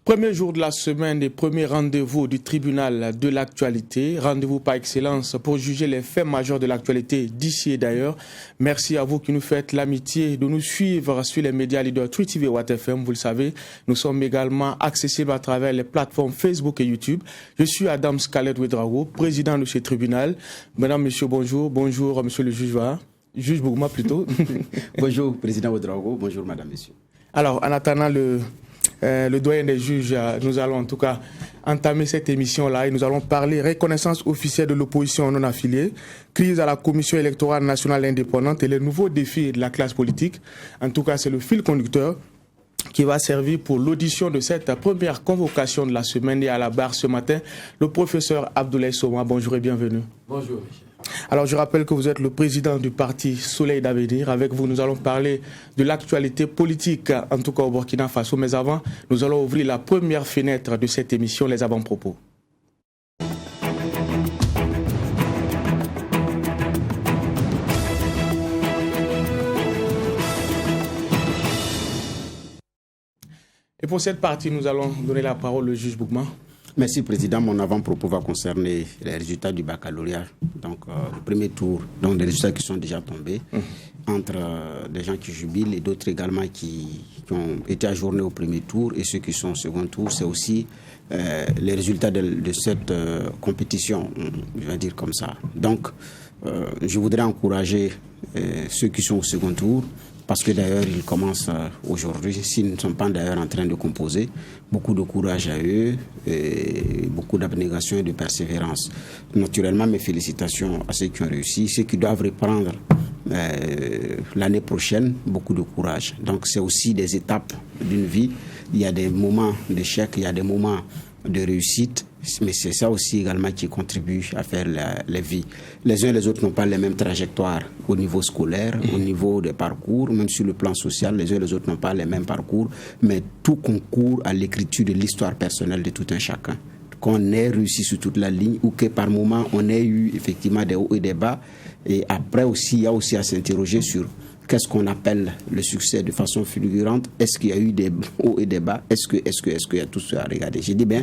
Premier jour de la semaine et premier rendez-vous du tribunal de l'actualité. Rendez-vous par excellence pour juger les faits majeurs de l'actualité d'ici et d'ailleurs. Merci à vous qui nous faites l'amitié de nous suivre sur les médias leaders Twi TV et Watt FM. Vous le savez, nous sommes également accessibles à travers les plateformes Facebook et YouTube. Je suis Adam Scarlett Ouedraogo, président de ce tribunal. Mesdames, Messieurs, bonjour. Bonjour, Monsieur le juge Juge Bougma plutôt. Bonjour, président Ouedraogo. Bonjour, Madame, Messieurs. Alors, en attendant le doyen des juges, nous allons en tout cas entamer cette émission-là et nous allons parler reconnaissance officielle de l'opposition non affiliée, crise à la Commission électorale nationale indépendante et les nouveaux défis de la classe politique. En tout cas, c'est le fil conducteur qui va servir pour l'audition de cette première convocation de la semaine. Et à la barre ce matin, le professeur Abdoulaye Soma. Bonjour et bienvenue. Bonjour, Michel. Alors, je rappelle que vous êtes le président du parti Soleil d'Avenir. Avec vous, nous allons parler de l'actualité politique, en tout cas au Burkina Faso. Mais avant, nous allons ouvrir la première fenêtre de cette émission, les avant-propos. Et pour cette partie, nous allons donner la parole au juge Bougma. Merci, Président. Mon avant-propos va concerner les résultats du baccalauréat. Donc, le premier tour, donc des résultats qui sont déjà tombés, entre des gens qui jubilent et d'autres également qui ont été ajournés au premier tour et ceux qui sont au second tour. C'est aussi les résultats de cette compétition, je vais dire comme ça. Donc, je voudrais encourager ceux qui sont au second tour, parce que d'ailleurs, ils commencent aujourd'hui, s'ils ne sont pas d'ailleurs en train de composer, beaucoup de courage à eux, et beaucoup d'abnégation et de persévérance. Naturellement, mes félicitations à ceux qui ont réussi, ceux qui doivent reprendre l'année prochaine, beaucoup de courage. Donc, c'est aussi des étapes d'une vie. Il y a des moments d'échec, il y a des moments de réussite, mais c'est ça aussi également qui contribue à faire la vie. Les uns et les autres n'ont pas les mêmes trajectoires au niveau scolaire, au niveau des parcours, même sur le plan social, les uns et les autres n'ont pas les mêmes parcours, mais tout concourt à l'écriture de l'histoire personnelle de tout un chacun. Qu'on ait réussi sur toute la ligne ou que par moment on ait eu effectivement des hauts et des bas, et après aussi, il y a aussi à s'interroger sur qu'est-ce qu'on appelle le succès de façon fulgurante. Est-ce qu'il y a eu des hauts et des bas? Est-ce qu'il y a tout ça à regarder? J'ai dit bien,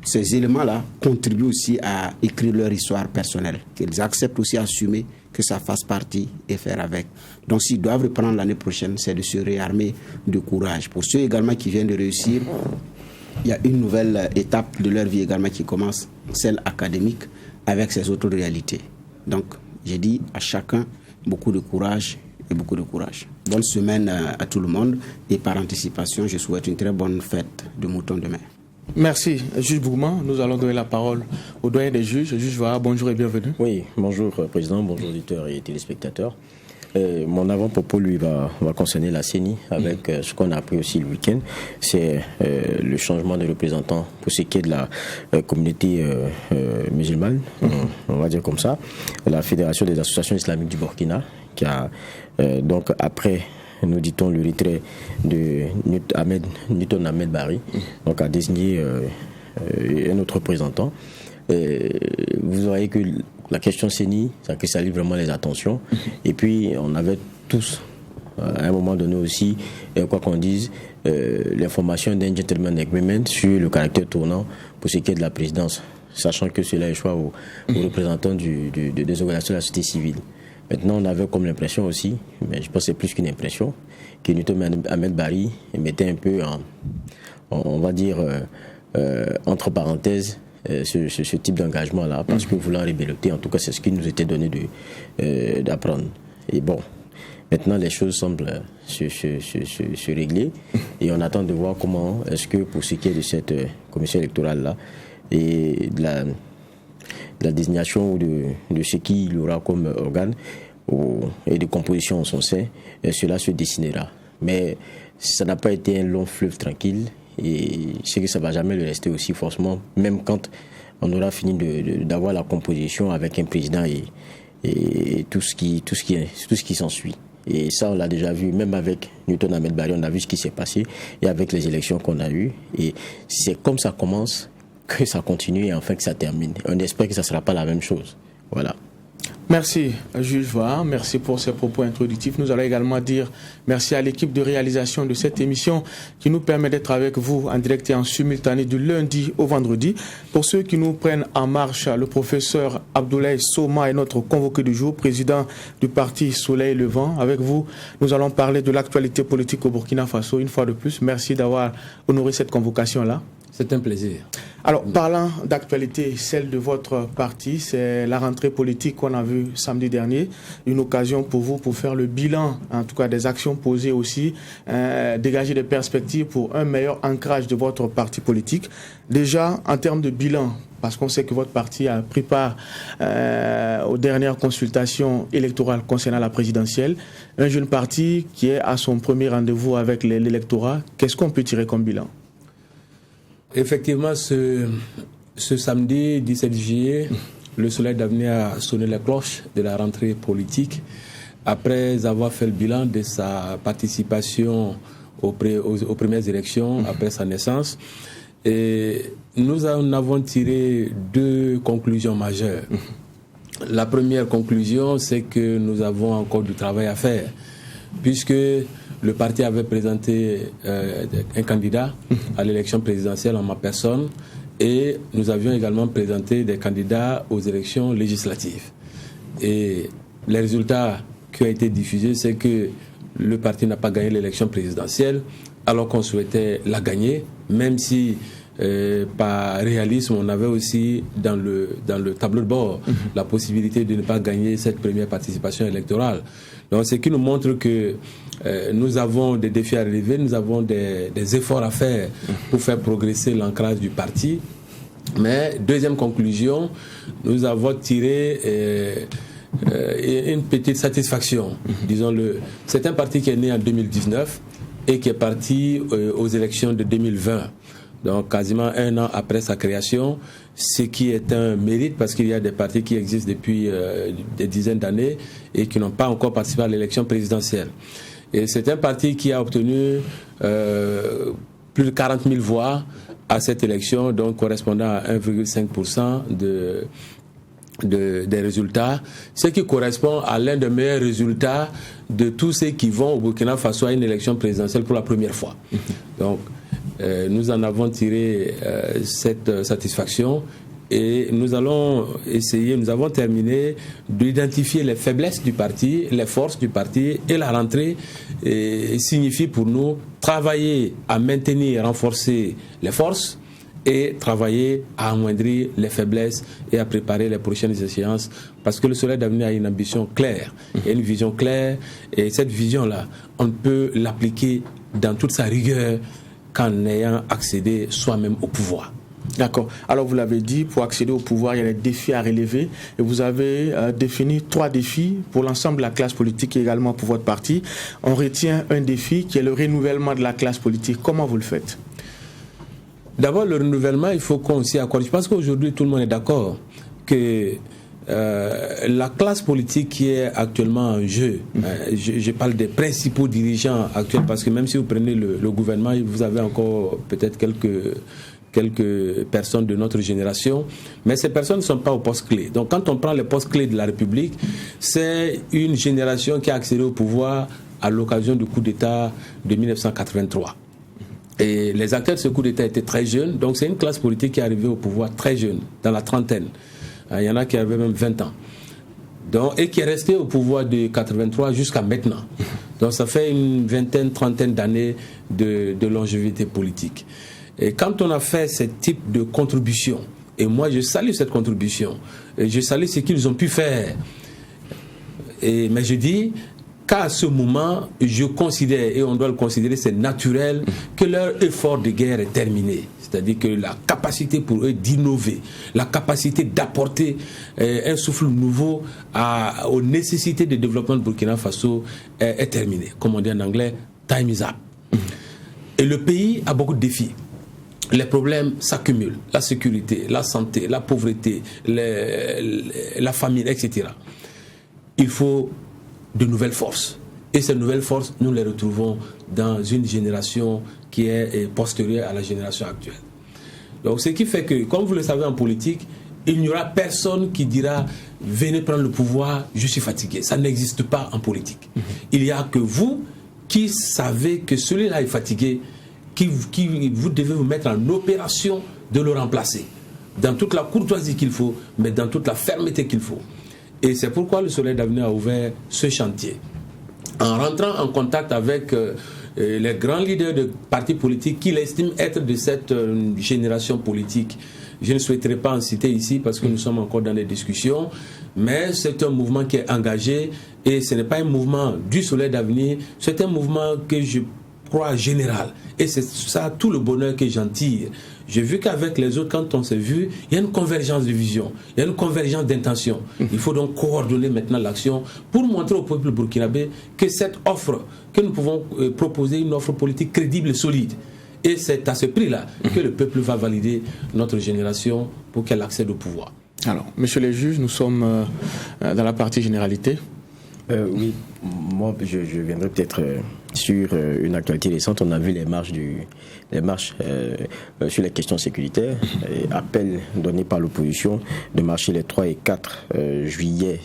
ces éléments-là contribuent aussi à écrire leur histoire personnelle, qu'ils acceptent aussi à assumer que ça fasse partie et faire avec. Donc s'ils doivent reprendre l'année prochaine, c'est de se réarmer de courage. Pour ceux également qui viennent de réussir, il y a une nouvelle étape de leur vie également qui commence, celle académique, avec ses autres réalités. Donc j'ai dit à chacun beaucoup de courage et beaucoup de courage. Bonne semaine à tout le monde et par anticipation, je souhaite une très bonne fête de Mouton demain. Merci, juge Bougma. Nous allons donner la parole au doyen des juges. Juge Vara, bonjour et bienvenue. Oui, bonjour Président, bonjour auditeurs et téléspectateurs. Mon avant-propos, lui, va concerner la CENI avec ce qu'on a appris aussi le week-end. C'est le changement de représentant pour ce qui est de la communauté musulmane, on va dire comme ça. La Fédération des associations islamiques du Burkina, qui a donc après, nous dit-on, le retrait de Newton Ahmed Bari, donc a désigné un autre représentant. Vous voyez que la question CENI, ça cristallise vraiment les attentions. Et puis, on avait tous, à un moment donné aussi, quoi qu'on dise, l'information d'un gentleman agreement sur le caractère tournant pour ce qui est de la présidence, sachant que cela échoue aux représentants des organisations de la société civile. Maintenant, on avait comme l'impression aussi, mais je pense que c'est plus qu'une impression, que Newton Ahmed Bari mettait un peu, on va dire, entre parenthèses, ce type d'engagement-là, parce que voulant rébeloter, en tout cas, c'est ce qui nous était donné d'apprendre. Et bon, maintenant, les choses semblent se régler, et on attend de voir comment est-ce que, pour ce qui est de cette commission électorale-là, et de la désignation de ce qu'il aura comme organe et de composition en son sein, cela se dessinera. Mais ça n'a pas été un long fleuve tranquille et je sais que ça ne va jamais le rester aussi forcément, même quand on aura fini d'avoir la composition avec un président et tout ce qui s'ensuit. Et ça, on l'a déjà vu, même avec Newton Ahmed Bari, on a vu ce qui s'est passé et avec les élections qu'on a eues. Et c'est comme ça commence que ça continue et enfin que ça termine. On espère que ça ne sera pas la même chose. Voilà. Merci, Jules Var. Merci pour ces propos introductifs. Nous allons également dire merci à l'équipe de réalisation de cette émission qui nous permet d'être avec vous en direct et en simultané du lundi au vendredi. Pour ceux qui nous prennent en marche, le professeur Abdoulaye Soma est notre convoqué du jour, président du parti Soleil Levant. Avec vous, nous allons parler de l'actualité politique au Burkina Faso. Une fois de plus, merci d'avoir honoré cette convocation-là. C'est un plaisir. Alors, parlant d'actualité, celle de votre parti, c'est la rentrée politique qu'on a vue samedi dernier. Une occasion pour vous pour faire le bilan, en tout cas des actions posées aussi, dégager des perspectives pour un meilleur ancrage de votre parti politique. Déjà, en termes de bilan, parce qu'on sait que votre parti a pris part aux dernières consultations électorales concernant la présidentielle. Un jeune parti qui est à son premier rendez-vous avec l'électorat. Qu'est-ce qu'on peut tirer comme bilan ? Effectivement, ce samedi 17 juillet, le Soleil d'avenir a sonné la cloche de la rentrée politique après avoir fait le bilan de sa participation aux premières élections après sa naissance. Et nous en avons tiré deux conclusions majeures. La première conclusion, c'est que nous avons encore du travail à faire, puisque le parti avait présenté un candidat à l'élection présidentielle en ma personne et nous avions également présenté des candidats aux élections législatives. Et les résultats qui ont été diffusés, c'est que le parti n'a pas gagné l'élection présidentielle alors qu'on souhaitait la gagner, même si par réalisme, on avait aussi dans le tableau de bord la possibilité de ne pas gagner cette première participation électorale. Donc, ce qui nous montre que nous avons des défis à relever, nous avons des efforts à faire pour faire progresser l'ancrage du parti. Mais, deuxième conclusion, nous avons tiré une petite satisfaction, disons-le. C'est un parti qui est né en 2019 et qui est parti aux élections de 2020. Donc quasiment un an après sa création, ce qui est un mérite parce qu'il y a des partis qui existent depuis des dizaines d'années et qui n'ont pas encore participé à l'élection présidentielle. Et c'est un parti qui a obtenu plus de 40 000 voix à cette élection, donc correspondant à 1,5% des résultats, ce qui correspond à l'un des meilleurs résultats de tous ceux qui vont au Burkina Faso à une élection présidentielle pour la première fois. Donc, nous en avons tiré cette satisfaction et nous allons essayer, nous avons terminé d'identifier les faiblesses du parti, les forces du parti et la rentrée signifie pour nous travailler à maintenir et renforcer les forces et travailler à amoindrir les faiblesses et à préparer les prochaines échéances parce que le Soleil d'avenir a une ambition claire et une vision claire et cette vision-là, on peut l'appliquer dans toute sa rigueur qu'en ayant accédé soi-même au pouvoir. D'accord. Alors vous l'avez dit, pour accéder au pouvoir, il y a des défis à relever et vous avez défini 3 défis pour l'ensemble de la classe politique et également pour votre parti. On retient un défi qui est le renouvellement de la classe politique. Comment vous le faites ? D'abord, le renouvellement, il faut qu'on s'y accorde. Je pense qu'aujourd'hui, tout le monde est d'accord que la classe politique qui est actuellement en jeu, je parle des principaux dirigeants actuels, parce que même si vous prenez le gouvernement, vous avez encore peut-être quelques personnes de notre génération, mais ces personnes ne sont pas au poste clé. Donc quand on prend les postes clés de la République, c'est une génération qui a accédé au pouvoir à l'occasion du coup d'État de 1983. Et les acteurs de ce coup d'État étaient très jeunes, donc c'est une classe politique qui est arrivée au pouvoir très jeune, dans la trentaine. Il y en a qui avaient même 20 ans. Donc, et qui est resté au pouvoir de 83 jusqu'à maintenant. Donc ça fait une vingtaine, trentaine d'années de longévité politique. Et quand on a fait ce type de contribution, et moi je salue cette contribution, et je salue ce qu'ils ont pu faire, mais je dis qu'à ce moment, je considère, et on doit le considérer, c'est naturel, que leur effort de guerre est terminé. C'est-à-dire que la capacité pour eux d'innover, la capacité d'apporter un souffle nouveau aux nécessités de développement de Burkina Faso est terminée. Comme on dit en anglais, time is up. Et le pays a beaucoup de défis. Les problèmes s'accumulent, la sécurité, la santé, la pauvreté, la famine, etc. Il faut de nouvelles forces. Et ces nouvelles forces, nous les retrouvons dans une génération qui est postérieure à la génération actuelle. Donc, ce qui fait que, comme vous le savez en politique, il n'y aura personne qui dira « venez prendre le pouvoir, je suis fatigué ». Ça n'existe pas en politique. Il n'y a que vous qui savez que celui-là est fatigué, qui vous devez vous mettre en opération de le remplacer, dans toute la courtoisie qu'il faut, mais dans toute la fermeté qu'il faut. Et c'est pourquoi le Soleil d'Avenir a ouvert ce chantier. En rentrant en contact avec les grands leaders de partis politiques qu'il estime être de cette génération politique. Je ne souhaiterais pas en citer ici parce que nous sommes encore dans les discussions, mais c'est un mouvement qui est engagé et ce n'est pas un mouvement du Soleil d'Avenir, c'est un mouvement que je crois général. Et c'est ça tout le bonheur que j'en tire. J'ai vu qu'avec les autres, quand on s'est vu, il y a une convergence de vision, il y a une convergence d'intention. Il faut donc coordonner maintenant l'action pour montrer au peuple burkinabé que cette offre, que nous pouvons proposer une offre politique crédible et solide. Et c'est à ce prix-là que le peuple va valider notre génération pour qu'elle accède au pouvoir. Alors, messieurs les juges, nous sommes dans la partie généralité. Oui, moi je viendrai peut-être sur une actualité récente. On a vu les marches sur les questions sécuritaires, et appel donné par l'opposition de marcher les 3 et 4 juillet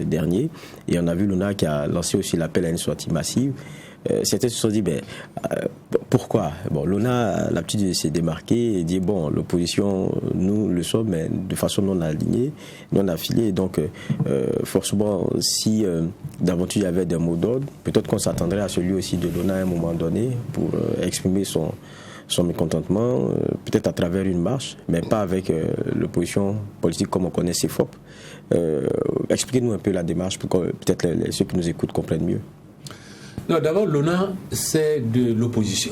dernier. Et on a vu l'ONA qui a lancé aussi l'appel à une sortie massive. Certains se sont dit, pourquoi ? Bon, l'ONA a l'habitude de se démarquer et dire, bon, l'opposition, nous le sommes, mais de façon non alignée, non affiliée. Donc, forcément, si d'aventure il y avait des mots d'ordre, peut-être qu'on s'attendrait à celui aussi de l'ONA à un moment donné pour exprimer son mécontentement, peut-être à travers une marche, mais pas avec l'opposition politique comme on connaît CEFOP. Expliquez-nous un peu la démarche pour que peut-être ceux qui nous écoutent comprennent mieux. Non, d'abord, l'ONA, c'est de l'opposition.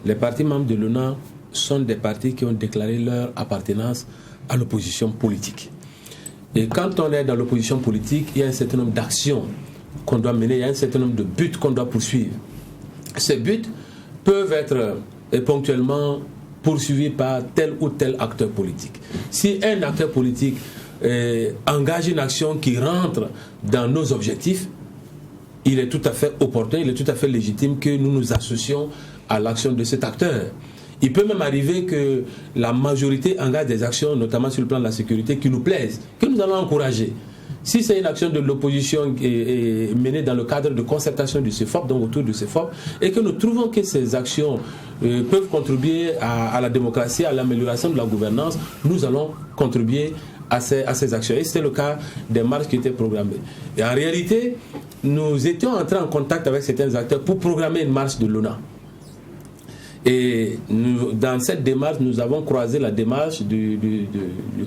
Les partis membres de l'ONA sont des partis qui ont déclaré leur appartenance à l'opposition politique. Et quand on est dans l'opposition politique, il y a un certain nombre d'actions qu'on doit mener, il y a un certain nombre de buts qu'on doit poursuivre. Ces buts peuvent être ponctuellement poursuivis par tel ou tel acteur politique. Si un acteur politique engage une action qui rentre dans nos objectifs, il est tout à fait opportun, il est tout à fait légitime que nous nous associons à l'action de cet acteur. Il peut même arriver que la majorité engage des actions, notamment sur le plan de la sécurité, qui nous plaisent, que nous allons encourager. Si c'est une action de l'opposition menée dans le cadre de concertation du CEFOP, donc autour du CEFOP, et que nous trouvons que ces actions peuvent contribuer à la démocratie, à l'amélioration de la gouvernance, nous allons contribuer à ces actions. Et c'était le cas des marches qui étaient programmées. Et en réalité, nous étions entrés en contact avec certains acteurs pour programmer une marche de l'ONA. Et dans cette démarche, nous avons croisé la démarche du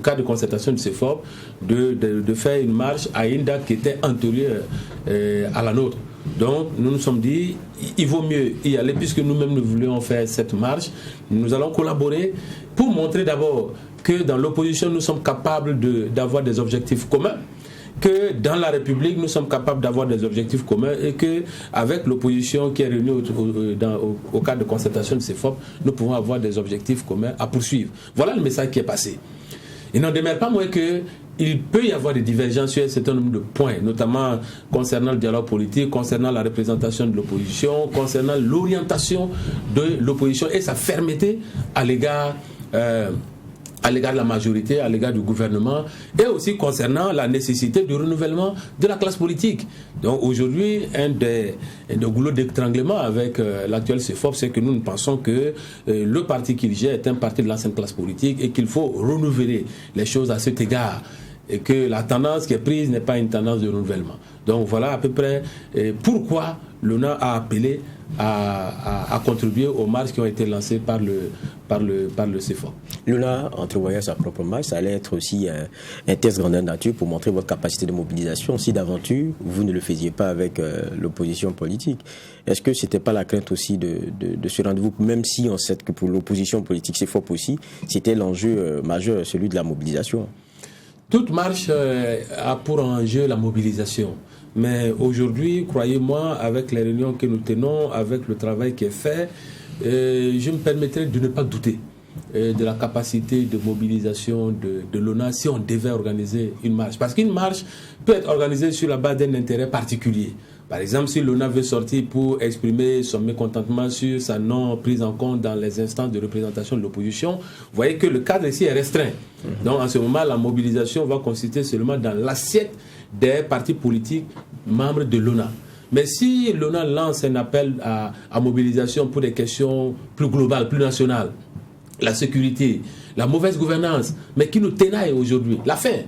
cadre de concertation du CEFOP de faire une marche à une date qui était antérieure à la nôtre. Donc nous nous sommes dit, il vaut mieux y aller puisque nous-mêmes nous voulions faire cette marche. Nous allons collaborer pour montrer d'abord que dans l'opposition, nous sommes capables d'avoir des objectifs communs, que dans la République, nous sommes capables d'avoir des objectifs communs et qu'avec l'opposition qui est réunie au cadre de concertation de CEFOP, nous pouvons avoir des objectifs communs à poursuivre. Voilà le message qui est passé. Il n'en demeure pas moins qu'il peut y avoir des divergences sur un certain nombre de points, notamment concernant le dialogue politique, concernant la représentation de l'opposition, concernant l'orientation de l'opposition et sa fermeté à l'égard de la majorité, à l'égard du gouvernement, et aussi concernant la nécessité du renouvellement de la classe politique. Donc aujourd'hui, un des goulots d'étranglement avec l'actuel CEFOP, c'est que nous pensons que le parti qu'il gère est un parti de l'ancienne classe politique et qu'il faut renouveler les choses à cet égard. Et que la tendance qui est prise n'est pas une tendance de renouvellement. Donc voilà à peu près pourquoi l'ONA a appelé à contribuer aux marches qui ont été lancées par le CEFOP. L'ONA entrevoyait sa propre marche, ça allait être aussi un test grandeur nature pour montrer votre capacité de mobilisation. Si d'aventure, vous ne le faisiez pas avec l'opposition politique, est-ce que ce n'était pas la crainte aussi de ce rendez-vous, même si on sait que pour l'opposition politique, CEFOP aussi, c'était l'enjeu majeur, celui de la mobilisation? Toute marche a pour enjeu la mobilisation. Mais aujourd'hui, croyez-moi, avec les réunions que nous tenons, avec le travail qui est fait, je me permettrai de ne pas douter de la capacité de mobilisation de l'ONA si on devait organiser une marche. Parce qu'une marche peut être organisée sur la base d'un intérêt particulier. Par exemple, si l'ONA veut sortir pour exprimer son mécontentement sur sa non prise en compte dans les instances de représentation de l'opposition, vous voyez que le cadre ici est restreint. Donc en ce moment, la mobilisation va consister seulement dans l'assiette des partis politiques membres de l'ONA. Mais si l'ONA lance un appel à mobilisation pour des questions plus globales, plus nationales, la sécurité, la mauvaise gouvernance, mais qui nous tenaille aujourd'hui, la faim,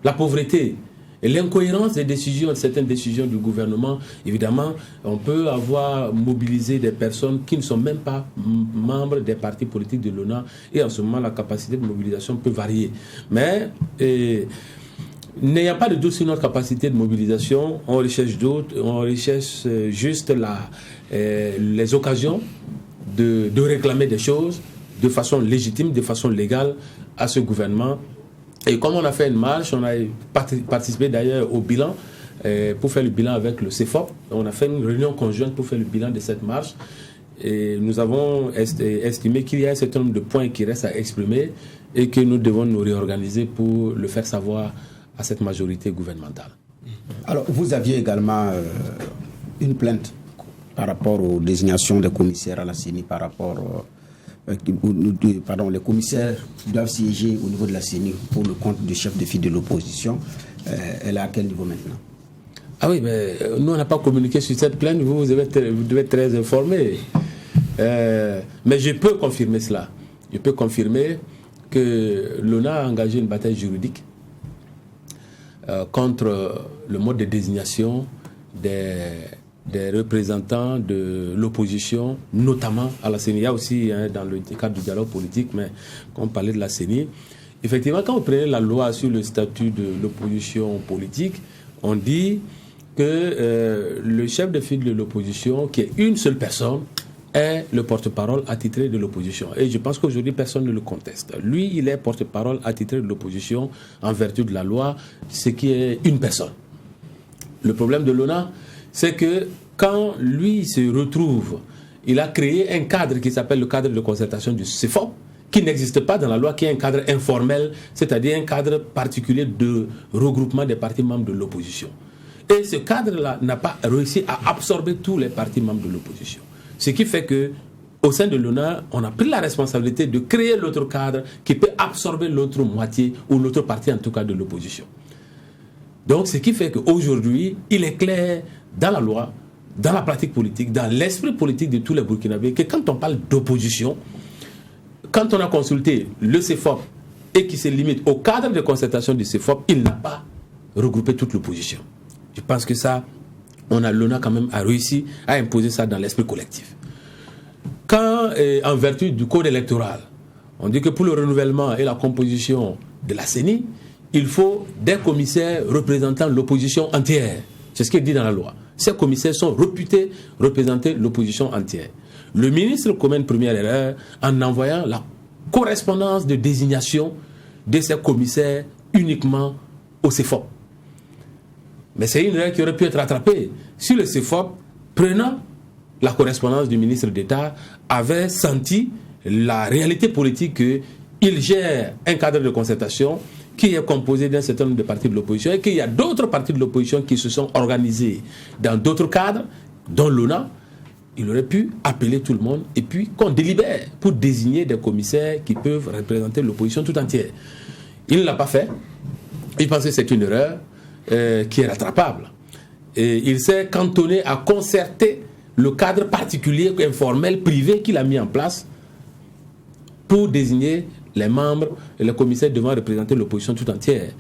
la pauvreté, et l'incohérence des décisions, de certaines décisions du gouvernement, évidemment, on peut avoir mobilisé des personnes qui ne sont même pas membres des partis politiques de l'ONA, et en ce moment, la capacité de mobilisation peut varier. Mais n'ayant pas de doute sur notre capacité de mobilisation, on recherche d'autres, on recherche juste les occasions de réclamer des choses de façon légitime, de façon légale à ce gouvernement. Et comme on a fait une marche, on a participé d'ailleurs au bilan, pour faire le bilan avec le CEFOP. On a fait une réunion conjointe pour faire le bilan de cette marche. Et nous avons estimé qu'il y a un certain nombre de points qui restent à exprimer et que nous devons nous réorganiser pour le faire savoir à cette majorité gouvernementale. Alors, vous aviez également une plainte par rapport aux désignations des commissaires à la CENI, par rapport... les commissaires doivent siéger au niveau de la CENI pour le compte du chef de file de l'opposition. Elle est à quel niveau maintenant? Ah oui, mais nous on n'a pas communiqué sur cette plainte, vous devez être très informés. Mais je peux confirmer cela. Je peux confirmer que l'ONA a engagé une bataille juridique contre le mode de désignation des représentants de l'opposition, notamment à la CENI. Il y a aussi, dans le cadre du dialogue politique, mais quand on parlait de la CENI, effectivement, quand on prenait la loi sur le statut de l'opposition politique, on dit que le chef de file de l'opposition, qui est une seule personne, est le porte-parole attitré de l'opposition. Et je pense qu'aujourd'hui, personne ne le conteste. Lui, il est porte-parole attitré de l'opposition en vertu de la loi, ce qui est une personne. Le problème de l'ONA, c'est que quand lui se retrouve, il a créé un cadre qui s'appelle le cadre de concertation du CEFOP, qui n'existe pas dans la loi, qui est un cadre informel, c'est-à-dire un cadre particulier de regroupement des partis membres de l'opposition. Et ce cadre-là n'a pas réussi à absorber tous les partis membres de l'opposition. Ce qui fait que, au sein de l'ONA, on a pris la responsabilité de créer l'autre cadre qui peut absorber l'autre moitié, ou l'autre partie en tout cas de l'opposition. Donc, ce qui fait qu'aujourd'hui, il est clair dans la loi, dans la pratique politique, dans l'esprit politique de tous les Burkinabés, que quand on parle d'opposition, quand on a consulté le CEFOP et qui se limite au cadre de concertation du CEFOP, il n'a pas regroupé toute l'opposition. Je pense que ça, l'ONA quand même a réussi à imposer ça dans l'esprit collectif. Quand, en vertu du code électoral, on dit que pour le renouvellement et la composition de la CENI, il faut des commissaires représentant l'opposition entière. C'est ce qui est dit dans la loi. Ces commissaires sont réputés représenter l'opposition entière. Le ministre commet une première erreur en envoyant la correspondance de désignation de ces commissaires uniquement au CEFOP. Mais c'est une erreur qui aurait pu être rattrapée si le CEFOP, prenant la correspondance du ministre d'État, avait senti la réalité politique qu'il gère un cadre de concertation qui est composé d'un certain nombre de partis de l'opposition et qu'il y a d'autres partis de l'opposition qui se sont organisés dans d'autres cadres, dont l'ONA. Il aurait pu appeler tout le monde et puis qu'on délibère pour désigner des commissaires qui peuvent représenter l'opposition tout entière. Il ne l'a pas fait. Il pense que c'est une erreur qui est rattrapable. Et il s'est cantonné à concerter le cadre particulier, informel, privé qu'il a mis en place pour désigner les membres et les commissaires devant représenter l'opposition tout entière.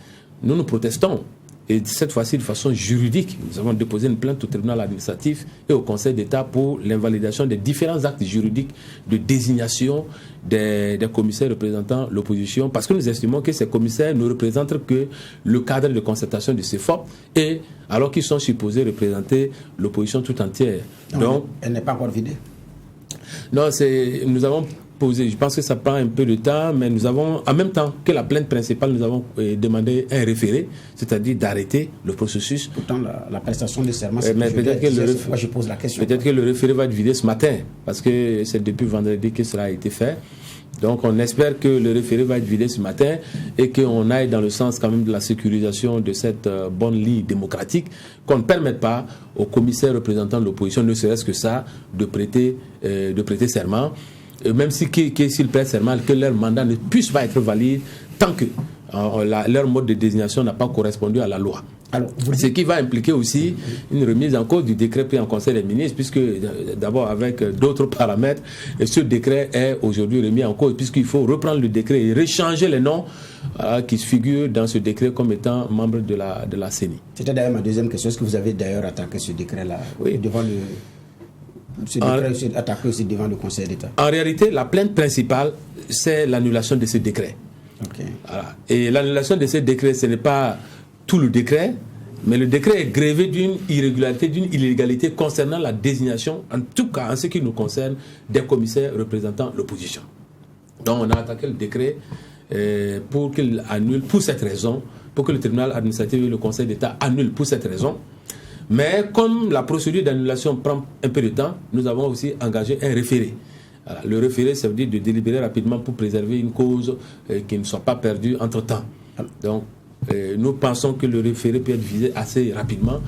Nous protestons. Et cette fois-ci, de façon juridique, nous avons déposé une plainte au tribunal administratif et au Conseil d'État pour l'invalidation des différents actes juridiques de désignation des commissaires représentant l'opposition, parce que nous estimons que ces commissaires ne représentent que le cadre de concertation du CEFOP, et alors qu'ils sont supposés représenter l'opposition tout entière. Donc, elle n'est pas encore vidée. Non, nous avons posé, je pense que ça prend un peu de temps, mais nous avons, en même temps que la plainte principale, nous avons demandé un référé, c'est-à-dire d'arrêter le processus. Pourtant, la prestation de serment, c'est mais peut-être que je pose la question. Peut-être que le référé va être vidé ce matin, parce que c'est depuis vendredi que cela a été fait. Donc on espère que le référé va être vidé ce matin et qu'on aille dans le sens quand même de la sécurisation de cette bonne ligne démocratique, qu'on ne permette pas aux commissaires représentants de l'opposition, ne serait-ce que ça, de prêter serment, même s'ils prêtent serment, que leur mandat ne puisse pas être valide tant que leur mode de désignation n'a pas correspondu à la loi. Alors, ce qui va impliquer aussi une remise en cause du décret pris en Conseil des ministres, puisque d'abord avec d'autres paramètres, et ce décret est aujourd'hui remis en cause, puisqu'il faut reprendre le décret et rechanger les noms qui se figurent dans ce décret comme étant membres de la CENI. C'était d'ailleurs ma deuxième question. Est-ce que vous avez d'ailleurs attaqué ce décret-là devant attaqué aussi devant le Conseil d'État? En réalité, la plainte principale, c'est l'annulation de ce décret. Okay. Voilà. Et l'annulation de ce décret, ce n'est pas tout le décret, mais le décret est grévé d'une irrégularité, d'une illégalité concernant la désignation, en tout cas en ce qui nous concerne, des commissaires représentant l'opposition. Donc on a attaqué le décret pour qu'il annule pour cette raison, pour que le tribunal administratif et le Conseil d'État annulent pour cette raison. Mais comme la procédure d'annulation prend un peu de temps, nous avons aussi engagé un référé. Voilà. Le référé, ça veut dire de délibérer rapidement pour préserver une cause qui ne soit pas perdue entre-temps. Donc, nous pensons que le référé peut être visé assez rapidement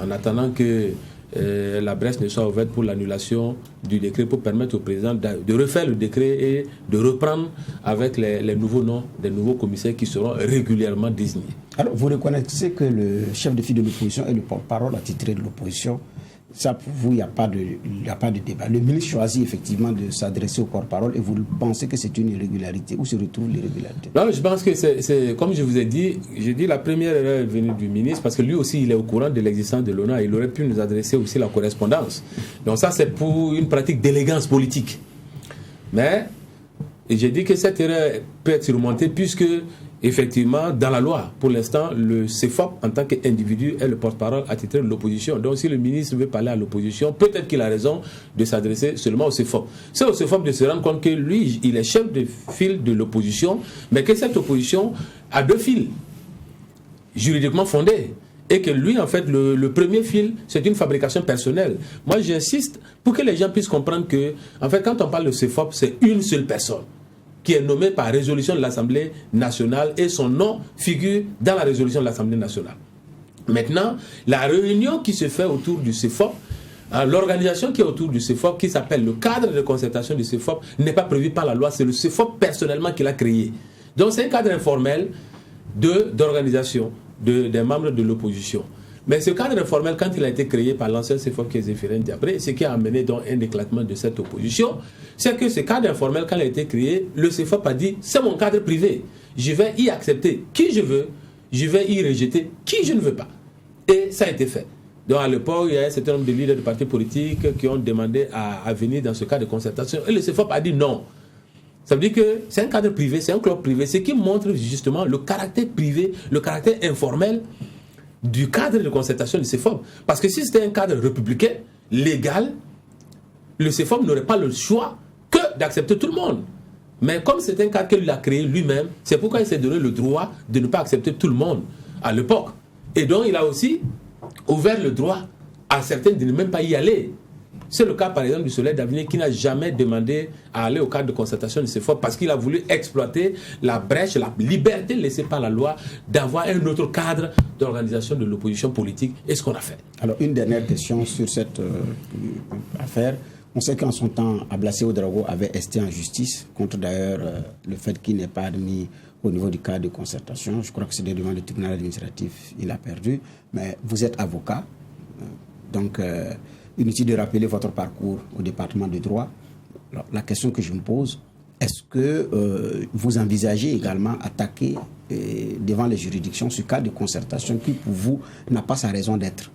en attendant que la brèche ne soit ouverte pour l'annulation du décret pour permettre au président de refaire le décret et de reprendre avec les nouveaux noms des nouveaux commissaires qui seront régulièrement désignés. Alors, vous reconnaissez que le chef de file de l'opposition est le porte-parole attitré de l'opposition. Ça, pour vous, il n'y a pas de débat. Le ministre choisit effectivement de s'adresser au porte-parole et vous pensez que c'est une irrégularité. Où se retrouve l'irrégularité? Non, je pense que c'est comme je vous ai dit, j'ai dit la première erreur est venue du ministre parce que lui aussi, il est au courant de l'existence de l'ONA. Il aurait pu nous adresser aussi la correspondance. Donc ça, c'est pour une pratique d'élégance politique. Mais j'ai dit que cette erreur peut être surmontée puisque effectivement, dans la loi, pour l'instant, le CEFOP, en tant qu'individu, est le porte-parole attitré de l'opposition. Donc, si le ministre veut parler à l'opposition, peut-être qu'il a raison de s'adresser seulement au CEFOP. C'est au CEFOP de se rendre compte que lui, il est chef de file de l'opposition, mais que cette opposition a deux fils juridiquement fondés. Et que lui, en fait, le premier fil, c'est une fabrication personnelle. Moi, j'insiste pour que les gens puissent comprendre que, en fait, quand on parle de CEFOP, c'est une seule personne qui est nommé par résolution de l'Assemblée nationale et son nom figure dans la résolution de l'Assemblée nationale. Maintenant, la réunion qui se fait autour du CEFOP, l'organisation qui est autour du CEFOP, qui s'appelle le cadre de concertation du CEFOP, n'est pas prévu par la loi, c'est le CEFOP personnellement qui l'a créé. Donc c'est un cadre informel d'organisation des membres de l'opposition. Mais ce cadre informel, quand il a été créé par l'ancien CEFOP qui est Zéphirin Diabré, ce qui a amené donc un éclatement de cette opposition, c'est que ce cadre informel, quand il a été créé, le CEFOP a dit, c'est mon cadre privé, je vais y accepter qui je veux, je vais y rejeter qui je ne veux pas. Et ça a été fait. Donc à l'époque, il y a un certain nombre de leaders de partis politiques qui ont demandé à venir dans ce cadre de concertation, et le CEFOP a dit non. Ça veut dire que c'est un cadre privé, c'est un club privé, ce qui montre justement le caractère privé, le caractère informel du cadre de concertation du CEFOP. Parce que si c'était un cadre républicain, légal, le CEFOP n'aurait pas le choix que d'accepter tout le monde. Mais comme c'est un cadre qu'il a créé lui-même, c'est pourquoi il s'est donné le droit de ne pas accepter tout le monde à l'époque. Et donc il a aussi ouvert le droit à certains de ne même pas y aller. C'est le cas par exemple du Soleil d'Avenir qui n'a jamais demandé à aller au cadre de concertation du CEFOP parce qu'il a voulu exploiter la brèche, la liberté laissée par la loi d'avoir un autre cadre d'organisation de l'opposition politique. Et ce qu'on a fait. Alors une dernière question sur cette affaire. On sait qu'en son temps, Ablassé Ouedraogo avait esté en justice contre d'ailleurs le fait qu'il n'est pas admis au niveau du cadre de concertation. Je crois que c'est devant le tribunal administratif, il a perdu. Mais vous êtes avocat, donc inutile de rappeler votre parcours au département de droit. Alors, la question que je me pose, est-ce que vous envisagez également attaquer devant les juridictions ce cas de concertation qui pour vous n'a pas sa raison d'être?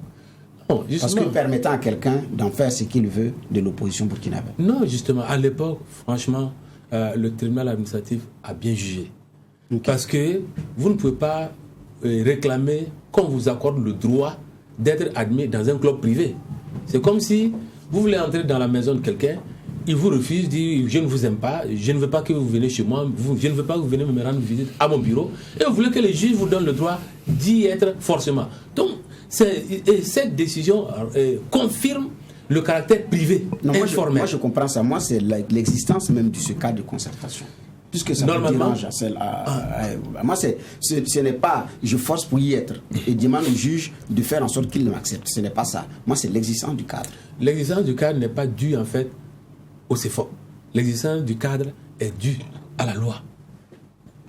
Non, parce que permettant à quelqu'un d'en faire ce qu'il veut de l'opposition burkinabé. Non, justement, à l'époque, franchement, le tribunal administratif a bien jugé. Okay. Parce que vous ne pouvez pas réclamer qu'on vous accorde le droit d'être admis dans un club privé. C'est comme si vous voulez entrer dans la maison de quelqu'un, il vous refuse, dit je ne vous aime pas, je ne veux pas que vous venez chez moi, je ne veux pas que vous venez me rendre visite à mon bureau, et vous voulez que les juges vous donnent le droit d'y être forcément. Donc cette décision confirme le caractère privé, informel. Moi, je comprends ça. Moi, c'est l'existence même de ce cadre de concertation. Puisque ça me dérange moi, ce n'est pas je force pour y être et demande au juge de faire en sorte qu'il m'accepte. Ce n'est pas ça. Moi, c'est l'existence du cadre. L'existence du cadre n'est pas due en fait au CEFOP. L'existence du cadre est due à la loi.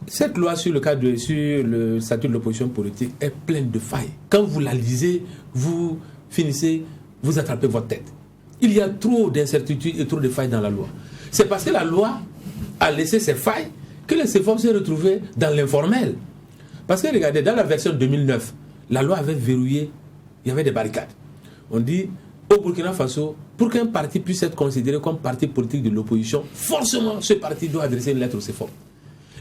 Cette loi sur le statut de l'opposition politique est pleine de failles. Quand vous la lisez, vous finissez, vous attrapez votre tête. Il y a trop d'incertitudes et trop de failles dans la loi. C'est parce que la loi a laissé ces failles que le CEFOP s'est retrouvé dans l'informel. Parce que regardez, dans la version 2009, la loi avait verrouillé, il y avait des barricades. On dit, au Burkina Faso, pour qu'un parti puisse être considéré comme parti politique de l'opposition, forcément, ce parti doit adresser une lettre au CEFOP.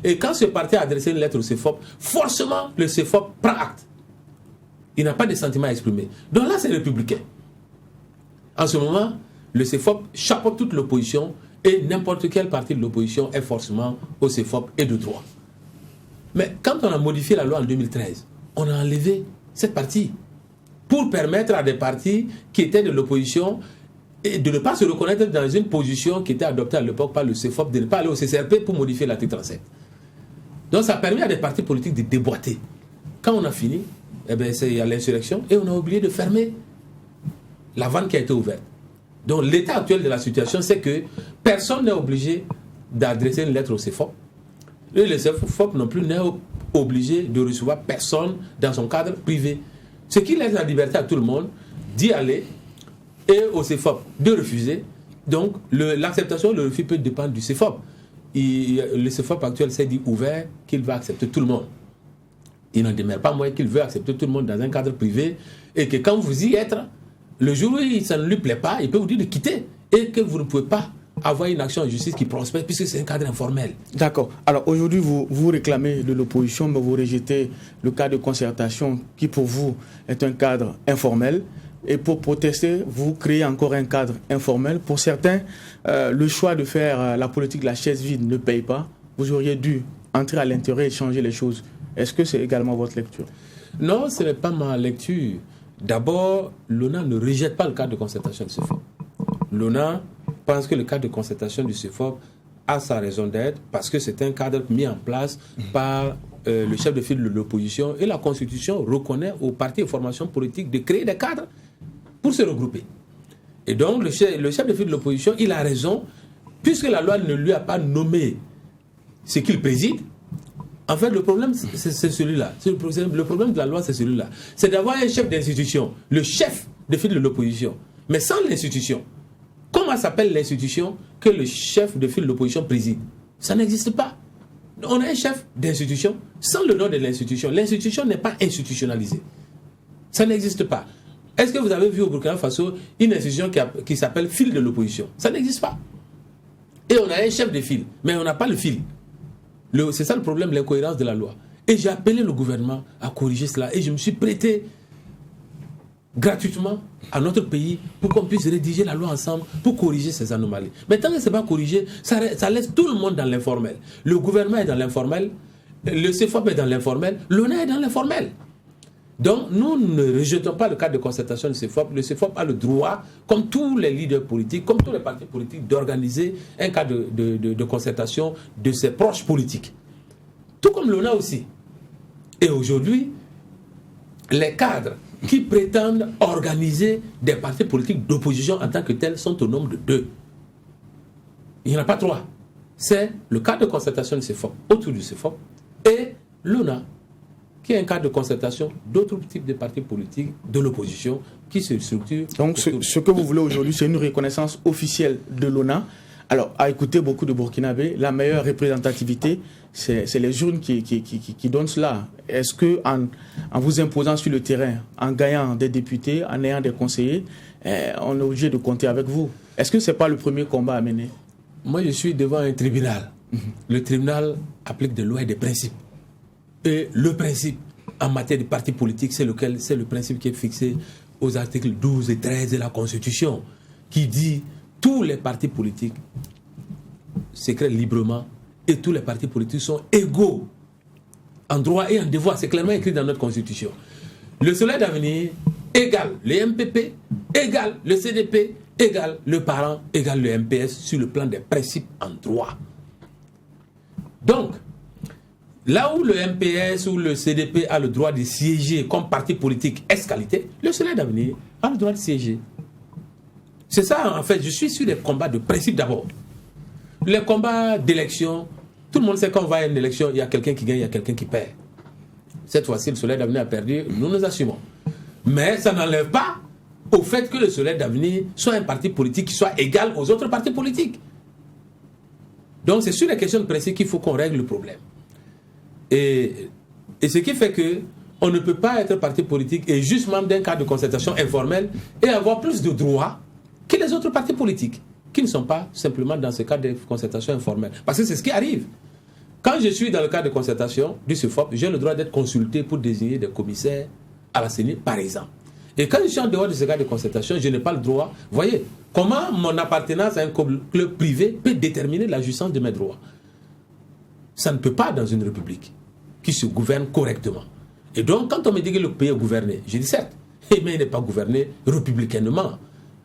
Et quand ce parti a adressé une lettre au CEFOP, forcément, le CEFOP prend acte. Il n'a pas de sentiments à exprimer. Donc là, c'est républicain. En ce moment, le CEFOP chapeaute toute l'opposition et n'importe quel parti de l'opposition est forcément au CEFOP et de droit. Mais quand on a modifié la loi en 2013, on a enlevé cette partie pour permettre à des partis qui étaient de l'opposition et de ne pas se reconnaître dans une position qui était adoptée à l'époque par le CEFOP, de ne pas aller au CCRP pour modifier l'article 37. Donc ça permet à des partis politiques de déboîter. Quand on a fini, il y a l'insurrection et on a oublié de fermer la vanne qui a été ouverte. Donc l'état actuel de la situation, c'est que personne n'est obligé d'adresser une lettre au CEFOP. Et le CEFOP non plus n'est obligé de recevoir personne dans son cadre privé. Ce qui laisse la liberté à tout le monde d'y aller et au CEFOP de refuser. Donc l'acceptation ou le refus peut dépendre du CEFOP. Le CEFOP actuel s'est dit ouvert qu'il va accepter tout le monde. Il n'en demeure pas moins qu'il veut accepter tout le monde dans un cadre privé et que quand vous y êtes, le jour où ça ne lui plaît pas, il peut vous dire de quitter et que vous ne pouvez pas avoir une action en justice qui prospère puisque c'est un cadre informel. D'accord. Alors aujourd'hui, vous réclamez de l'opposition, mais vous rejetez le cadre de concertation qui pour vous est un cadre informel. Et pour protester, vous créez encore un cadre informel. Pour certains, le choix de faire la politique de la chaise vide ne paye pas. Vous auriez dû entrer à l'intérieur et changer les choses. Est-ce que c'est également votre lecture? Non, ce n'est pas ma lecture. D'abord, l'ONA ne rejette pas le cadre de concertation du CEFOP. L'ONA pense que le cadre de concertation du CEFOP a sa raison d'être parce que c'est un cadre mis en place par le chef de file de l'opposition et la Constitution reconnaît aux partis et formations politiques de créer des cadres pour se regrouper. Et donc, le chef de file de l'opposition, il a raison, puisque la loi ne lui a pas nommé ce qu'il préside. En fait, le problème, c'est celui-là. Le problème de la loi, c'est celui-là. C'est d'avoir un chef d'institution, le chef de file de l'opposition, mais sans l'institution. Comment s'appelle l'institution que le chef de file de l'opposition préside? Ça n'existe pas. On a un chef d'institution sans le nom de l'institution. L'institution n'est pas institutionnalisée. Ça n'existe pas. Est-ce que vous avez vu au Burkina Faso une institution qui s'appelle file de l'opposition? Ça n'existe pas. Et on a un chef de file, mais on n'a pas le fil. C'est ça le problème, l'incohérence de la loi. Et j'ai appelé le gouvernement à corriger cela. Et je me suis prêté gratuitement à notre pays pour qu'on puisse rédiger la loi ensemble pour corriger ces anomalies. Mais tant que ce n'est pas corrigé, ça laisse tout le monde dans l'informel. Le gouvernement est dans l'informel, le CEFOP est dans l'informel, l'ONA est dans l'informel. Donc nous ne rejetons pas le cadre de concertation du CEFOP. Le CEFOP a le droit, comme tous les leaders politiques, comme tous les partis politiques, d'organiser un cadre de concertation de ses proches politiques. Tout comme l'ONA aussi. Et aujourd'hui, les cadres qui prétendent organiser des partis politiques d'opposition en tant que tels sont au nombre de 2. Il n'y en a pas 3. C'est le cadre de concertation du CEFOP, autour du CEFOP, et l'ONA, qui est un cadre de concertation d'autres types de partis politiques de l'opposition qui se structurent. Donc ce que vous voulez aujourd'hui, c'est une reconnaissance officielle de l'ONA. Alors, à écouter beaucoup de Burkinabés, la meilleure représentativité, c'est les urnes qui donnent cela. Est-ce qu'en vous imposant sur le terrain, en gagnant des députés, en ayant des conseillers, on est obligé de compter avec vous? Est-ce que ce n'est pas le premier combat à mener? Moi, je suis devant un tribunal. Le tribunal applique des lois et des principes. Et le principe en matière de partis politiques, c'est le principe qui est fixé aux articles 12 et 13 de la Constitution, qui dit tous les partis politiques s'écrivent librement et tous les partis politiques sont égaux en droit et en devoir. C'est clairement écrit dans notre Constitution. Le Soleil d'avenir égale le MPP, égale le CDP, égale le parent, égale le MPS sur le plan des principes en droit. Donc, là où le MPS ou le CDP a le droit de siéger comme parti politique ex-qualité, le Soleil d'avenir a le droit de siéger. C'est ça, en fait, je suis sur les combats de principe d'abord. Les combats d'élection, tout le monde sait qu'on va à une élection, il y a quelqu'un qui gagne, il y a quelqu'un qui perd. Cette fois-ci, le Soleil d'avenir a perdu, nous assumons. Mais ça n'enlève pas au fait que le Soleil d'avenir soit un parti politique qui soit égal aux autres partis politiques. Donc c'est sur les questions de principe qu'il faut qu'on règle le problème. Et ce qui fait que on ne peut pas être parti politique et juste membre d'un cadre de concertation informelle et avoir plus de droits que les autres partis politiques qui ne sont pas simplement dans ce cadre de concertation informelle. Parce que c'est ce qui arrive. Quand je suis dans le cadre de concertation du CEFOP, j'ai le droit d'être consulté pour désigner des commissaires à la CENI, par exemple. Et quand je suis en dehors de ce cadre de concertation, je n'ai pas le droit. Voyez, comment mon appartenance à un club privé peut déterminer la jouissance de mes droits? Ça ne peut pas dans une république qui se gouverne correctement. Et donc, quand on me dit que le pays est gouverné, je dis certes, mais il n'est pas gouverné républicainement.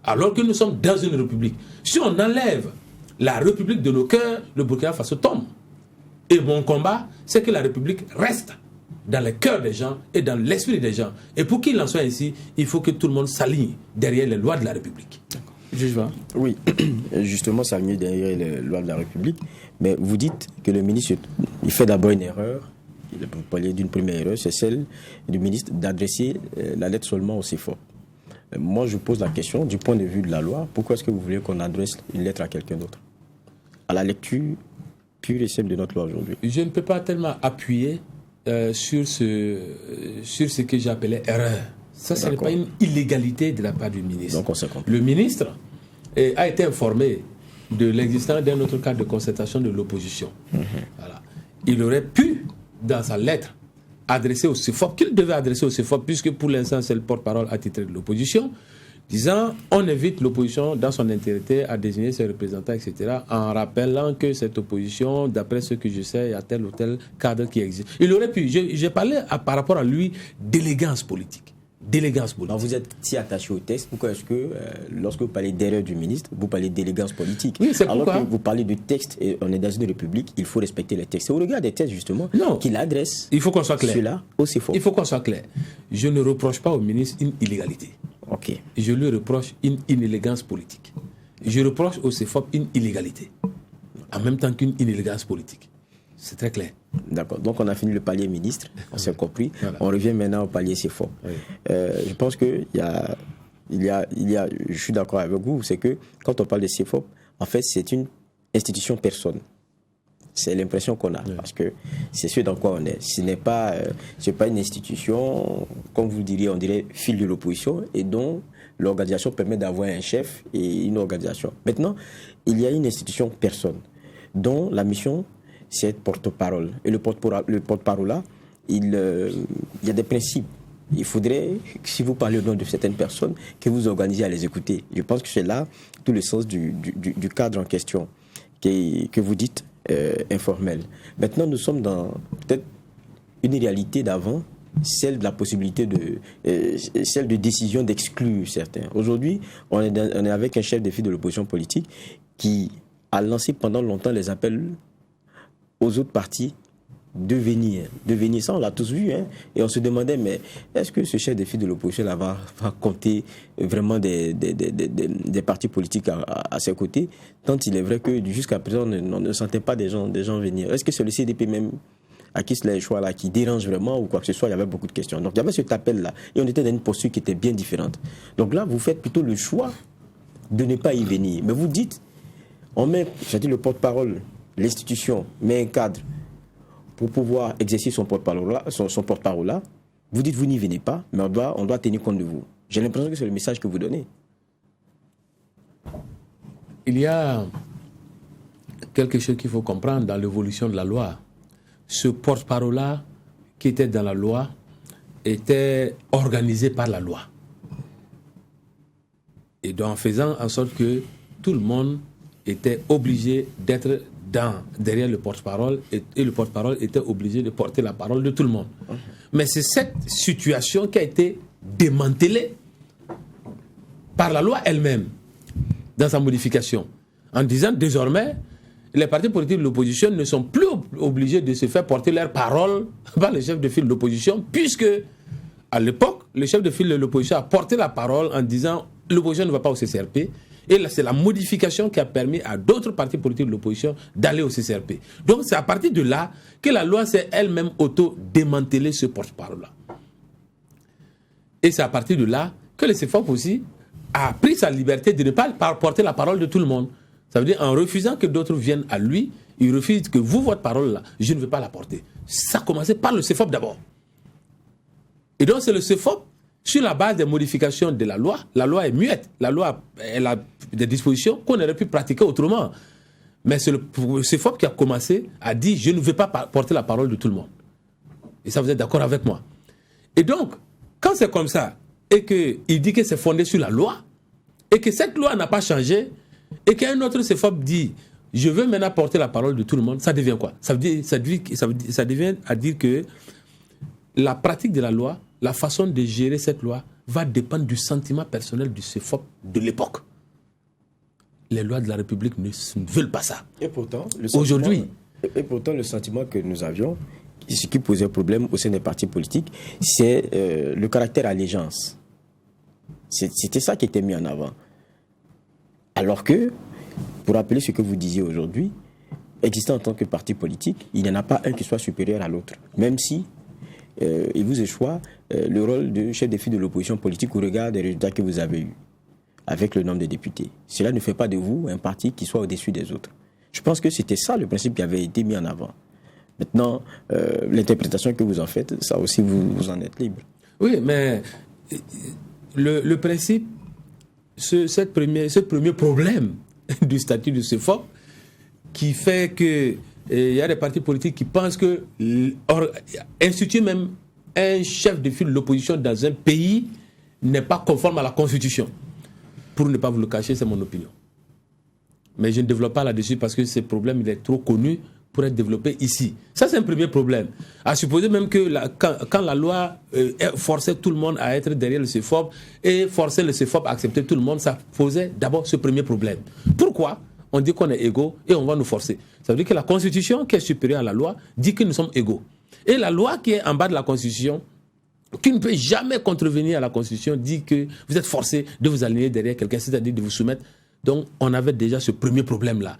Alors que nous sommes dans une république. Si on enlève la république de nos cœurs, le Burkina Faso tombe. Et mon combat, c'est que la république reste dans le cœur des gens et dans l'esprit des gens. Et pour qu'il en soit ainsi, il faut que tout le monde s'aligne derrière les lois de la République. Juge Va. Oui, justement, ça s'aligne derrière les lois de la République. Mais vous dites que le ministre, il fait d'abord une erreur. Il peut parler d'une première erreur, c'est celle du ministre d'adresser la lettre seulement au CEFOP. Moi, je pose la question, du point de vue de la loi, pourquoi est-ce que vous voulez qu'on adresse une lettre à quelqu'un d'autre? À la lecture pure et simple de notre loi aujourd'hui. Je ne peux pas tellement appuyer sur ce que j'appelais erreur. Ça, ce n'est pas une illégalité de la part du ministre. Donc on s'est compris. Le ministre a été informé de l'existence d'un autre cadre de concertation de l'opposition. Voilà. Il aurait pu, dans sa lettre, adresser au CEFOP, qu'il devait adresser au CEFOP, puisque pour l'instant c'est le porte-parole attitré de l'opposition, disant on invite l'opposition dans son intégrité à désigner ses représentants, etc., en rappelant que cette opposition, d'après ce que je sais, il y a tel ou tel cadre qui existe. Il aurait pu, j'ai parlé par rapport à lui d'élégance politique. Alors vous êtes si attaché au texte, pourquoi est-ce que lorsque vous parlez d'erreur du ministre, vous parlez d'élégance politique? Oui, c'est alors pourquoi que vous parlez de texte et on est dans une république, il faut respecter les textes. C'est au regard des textes justement qu'il adresse. Il faut qu'on soit clair. Cela au CEFOP. Il faut qu'on soit clair. Je ne reproche pas au ministre une illégalité. Ok. Je lui reproche une inélégance politique. Je reproche au CEFOP une illégalité. En même temps qu'une inélégance politique. C'est très clair. D'accord. Donc on a fini le palier ministre, on s'est compris. Voilà. On revient maintenant au palier CEFOP. Oui. Je pense que je suis d'accord avec vous, c'est que quand on parle de CEFOP, en fait c'est une institution personne. C'est l'impression qu'on a, parce que c'est ce dans quoi on est. Ce n'est pas une institution, comme vous diriez, on dirait fil de l'opposition, et dont l'organisation permet d'avoir un chef et une organisation. Maintenant, il y a une institution personne, dont la mission, c'est être porte-parole. Et le porte-parole là, il y a des principes. Il faudrait, si vous parlez au nom de certaines personnes, que vous organisez à les écouter. Je pense que c'est là tout le sens du cadre en question que vous dites informel. Maintenant, nous sommes dans peut-être une réalité d'avant, celle de la possibilité celle de décision d'exclure certains. Aujourd'hui, on est avec un chef de file de l'opposition politique qui a lancé pendant longtemps les appels aux autres partis de venir. Ça, on l'a tous vu. Hein, et on se demandait, mais est-ce que ce chef de file de l'opposition là, va compter vraiment des partis politiques à ses côtés? Tant il est vrai que jusqu'à présent, on ne sentait pas des gens venir. Est-ce que c'est le CDP même à qui cela est choix là, qui dérange vraiment ou quoi que ce soit? Il y avait beaucoup de questions. Donc il y avait cet appel-là. Et on était dans une posture qui était bien différente. Donc là, vous faites plutôt le choix de ne pas y venir. Mais vous dites, on met, c'est-à-dire le porte-parole, l'institution met un cadre pour pouvoir exercer son porte-parole là, vous dites vous n'y venez pas, mais on doit tenir compte de vous. J'ai l'impression que c'est le message que vous donnez. Il y a quelque chose qu'il faut comprendre dans l'évolution de la loi. Ce porte-parole là qui était dans la loi était organisé par la loi. Et donc en faisant en sorte que tout le monde était obligé d'être derrière le porte-parole et le porte-parole était obligé de porter la parole de tout le monde. Mais c'est cette situation qui a été démantelée par la loi elle-même. dans sa modification, en disant désormais, les partis politiques de l'opposition ne sont plus obligés de se faire porter leur parole par les chefs de file de l'opposition, puisque, à l'époque, le chef de file de l'opposition a porté la parole en disant l'opposition ne va pas au CCRP. Et là, c'est la modification qui a permis à d'autres partis politiques de l'opposition d'aller au CCRP. Donc, c'est à partir de là que la loi s'est elle-même auto-démantelée ce porte-parole-là. Et c'est à partir de là que le CFOP aussi a pris sa liberté de ne pas porter la parole de tout le monde. Ça veut dire, en refusant que d'autres viennent à lui, il refuse que vous, votre parole-là, je ne veux pas la porter. Ça a commencé par le CFOP d'abord. Et donc, c'est le CFOP, sur la base des modifications de la loi est muette. La loi, elle a des dispositions qu'on aurait pu pratiquer autrement. Mais c'est le CFOP qui a commencé à dire, je ne veux pas porter la parole de tout le monde. Et ça, vous êtes d'accord avec moi. Et donc, quand c'est comme ça, et qu'il dit que c'est fondé sur la loi, et que cette loi n'a pas changé, et qu'un autre CFOP dit je veux maintenant porter la parole de tout le monde, ça devient quoi? Ça devient à dire que la pratique de la loi, la façon de gérer cette loi va dépendre du sentiment personnel du CFOP de l'époque. Les lois de la République ne veulent pas ça. Et pourtant, le sentiment que nous avions, ce qui posait problème au sein des partis politiques, c'est le caractère allégeance. C'était ça qui était mis en avant. Alors que, pour rappeler ce que vous disiez aujourd'hui, existant en tant que parti politique, il n'y en a pas un qui soit supérieur à l'autre. Même si il vous échoit le rôle de chef de file de l'opposition politique au regard des résultats que vous avez eus avec le nombre de députés. Cela ne fait pas de vous un parti qui soit au-dessus des autres. Je pense que c'était ça le principe qui avait été mis en avant. Maintenant, l'interprétation que vous en faites, ça aussi, vous en êtes libre. Oui, mais le principe, ce premier problème du statut de CFOP, qui fait que il y a des partis politiques qui pensent que instituer même un chef de file de l'opposition dans un pays n'est pas conforme à la Constitution. Pour ne pas vous le cacher, c'est mon opinion. Mais je ne développe pas là-dessus parce que ce problème il est trop connu pour être développé ici. Ça, c'est un premier problème. À supposer même que quand la loi forçait tout le monde à être derrière le CFOP et forçait le CFOP à accepter tout le monde, ça posait d'abord ce premier problème. Pourquoi on dit qu'on est égaux et on va nous forcer? Ça veut dire que la Constitution, qui est supérieure à la loi, dit que nous sommes égaux. Et la loi qui est en bas de la Constitution, qui ne peut jamais contrevenir à la Constitution, dit que vous êtes forcé de vous aligner derrière quelqu'un, c'est-à-dire de vous soumettre. Donc, on avait déjà ce premier problème-là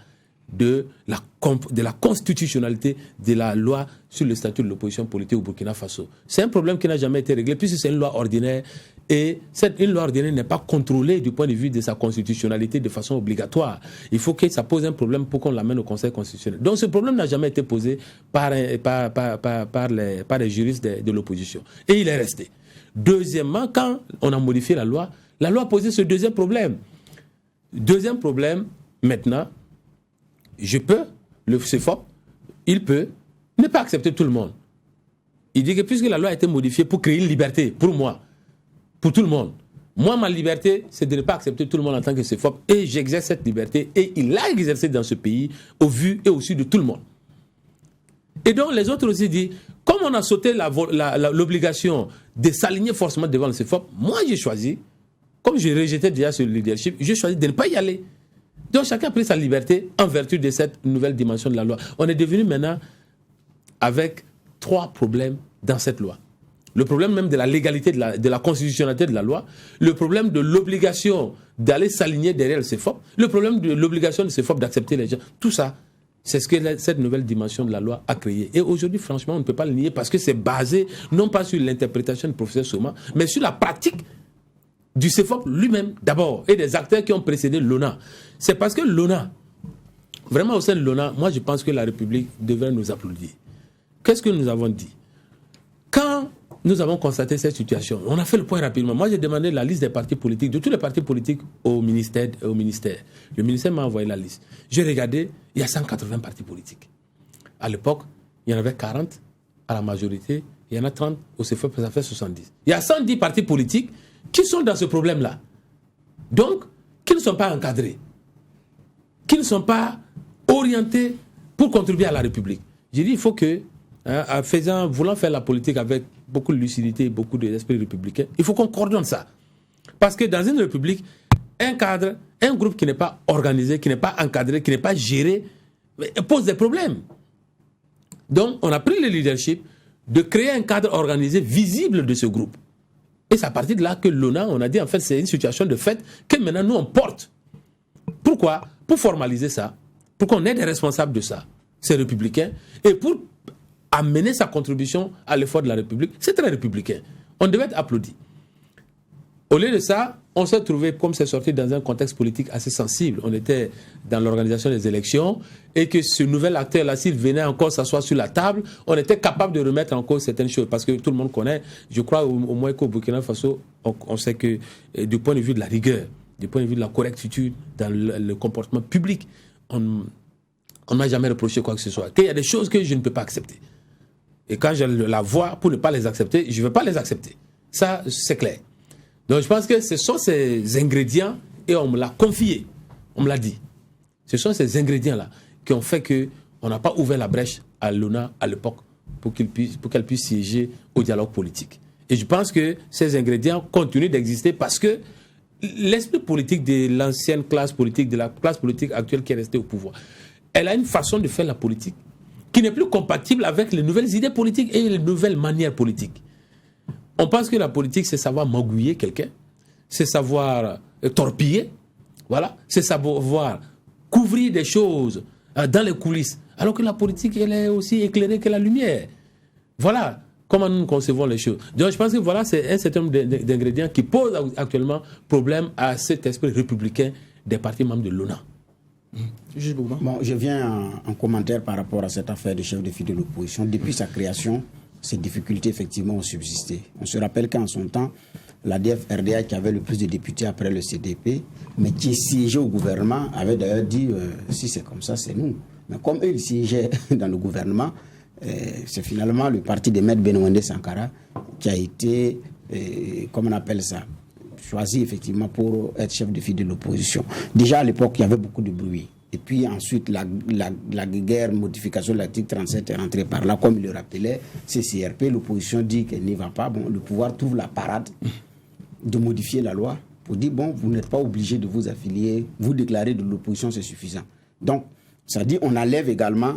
de la constitutionnalité de la loi sur le statut de l'opposition politique au Burkina Faso. C'est un problème qui n'a jamais été réglé puisque c'est une loi ordinaire et une loi ordinaire n'est pas contrôlée du point de vue de sa constitutionnalité de façon obligatoire. Il faut que ça pose un problème pour qu'on l'amène au Conseil constitutionnel. Donc ce problème n'a jamais été posé par les juristes de l'opposition. Et il est resté. Deuxièmement, quand on a modifié la loi posait ce deuxième problème. Deuxième problème, maintenant, le CFOP, il peut ne pas accepter tout le monde. Il dit que puisque la loi a été modifiée pour créer une liberté, pour moi, pour tout le monde, moi, ma liberté, c'est de ne pas accepter tout le monde en tant que CFOP et j'exerce cette liberté et il l'a exercé dans ce pays au vu et au su de tout le monde. Et donc, les autres aussi disent, comme on a sauté l'obligation de s'aligner forcément devant le CFOP, moi, j'ai choisi, comme je rejetais déjà ce leadership, j'ai choisi de ne pas y aller. Donc chacun a pris sa liberté en vertu de cette nouvelle dimension de la loi. On est devenu maintenant avec 3 problèmes dans cette loi. Le problème même de la légalité, de la constitutionnalité de la loi, le problème de l'obligation d'aller s'aligner derrière le CFOP, le problème de l'obligation du CFOP d'accepter les gens. Tout ça, c'est ce que cette nouvelle dimension de la loi a créé. Et aujourd'hui, franchement, on ne peut pas le nier parce que c'est basé non pas sur l'interprétation du professeur Soma, mais sur la pratique du CFOP lui-même d'abord et des acteurs qui ont précédé l'ONA. C'est parce que l'ONA, vraiment au sein de l'ONA, moi je pense que la République devrait nous applaudir. Qu'est-ce que nous avons dit? Quand nous avons constaté cette situation, on a fait le point rapidement. Moi j'ai demandé la liste des partis politiques, de tous les partis politiques au ministère. Le ministère m'a envoyé la liste. J'ai regardé, il y a 180 partis politiques. À l'époque, il y en avait 40 à la majorité, il y en a 30 au CFOP, ça fait 70. Il y a 110 partis politiques qui sont dans ce problème-là. Donc, qui ne sont pas encadrés, qui ne sont pas orientés pour contribuer à la République. J'ai dit, il faut que, voulant faire la politique avec beaucoup de lucidité et beaucoup d'esprit républicain, il faut qu'on coordonne ça. Parce que dans une République, un cadre, un groupe qui n'est pas organisé, qui n'est pas encadré, qui n'est pas géré, pose des problèmes. Donc, on a pris le leadership de créer un cadre organisé visible de ce groupe. Et c'est à partir de là que l'ONA, on a dit, en fait, c'est une situation de fait que maintenant, nous, on porte. Pourquoi? Pour formaliser ça, pour qu'on ait des responsables de ça, ces républicains, et pour amener sa contribution à l'effort de la République. C'est très républicain. On devait être applaudi. Au lieu de ça, on s'est trouvé, comme c'est sorti dans un contexte politique assez sensible, on était dans l'organisation des élections, et que ce nouvel acteur-là, s'il venait encore s'asseoir sur la table, on était capable de remettre en cause certaines choses, parce que tout le monde connaît, je crois au moins qu'au Burkina Faso, on sait que du point de vue de la rigueur, du point de vue de la correctitude dans le comportement public, on ne m'a jamais reproché quoi que ce soit. Qu'il y a des choses que je ne peux pas accepter. Et quand je la vois, pour ne pas les accepter, je ne veux pas les accepter. Ça, c'est clair. Donc je pense que ce sont ces ingrédients, et on me l'a confié, on me l'a dit. Ce sont ces ingrédients-là qui ont fait qu'on n'a pas ouvert la brèche à l'ONA à l'époque pour qu'elle puisse siéger au dialogue politique. Et je pense que ces ingrédients continuent d'exister parce que l'esprit politique de l'ancienne classe politique, de la classe politique actuelle qui est restée au pouvoir, elle a une façon de faire la politique qui n'est plus compatible avec les nouvelles idées politiques et les nouvelles manières politiques. On pense que la politique, c'est savoir magouiller quelqu'un, c'est savoir torpiller, voilà, c'est savoir couvrir des choses dans les coulisses, alors que la politique, elle est aussi éclairée que la lumière. Voilà comment nous concevons les choses. Donc je pense que voilà, c'est un certain nombre d'ingrédients qui posent actuellement problème à cet esprit républicain des partis membres de l'ONA. Bon, je viens en commentaire par rapport à cette affaire de chef de file de l'opposition. Depuis sa création, ces difficultés effectivement ont subsisté. On se rappelle qu'en son temps, l'ADF-RDA, qui avait le plus de députés après le CDP, mais qui siégeait au gouvernement, avait d'ailleurs dit si c'est comme ça, c'est nous. Mais comme eux, ils siégeaient dans le gouvernement, c'est finalement le parti de Maître Benouendé Sankara qui a été, comment on appelle ça, choisi effectivement pour être chef de file de l'opposition. Déjà à l'époque, il y avait beaucoup de bruit. Et puis ensuite, la guerre, modification de l'article 37 est rentrée par là. Comme il le rappelait, c'est CRP, l'opposition dit qu'elle n'y va pas. Bon, le pouvoir trouve la parade de modifier la loi pour dire, bon, vous n'êtes pas obligé de vous affilier, vous déclarer de l'opposition, c'est suffisant. Donc, ça dit, on enlève également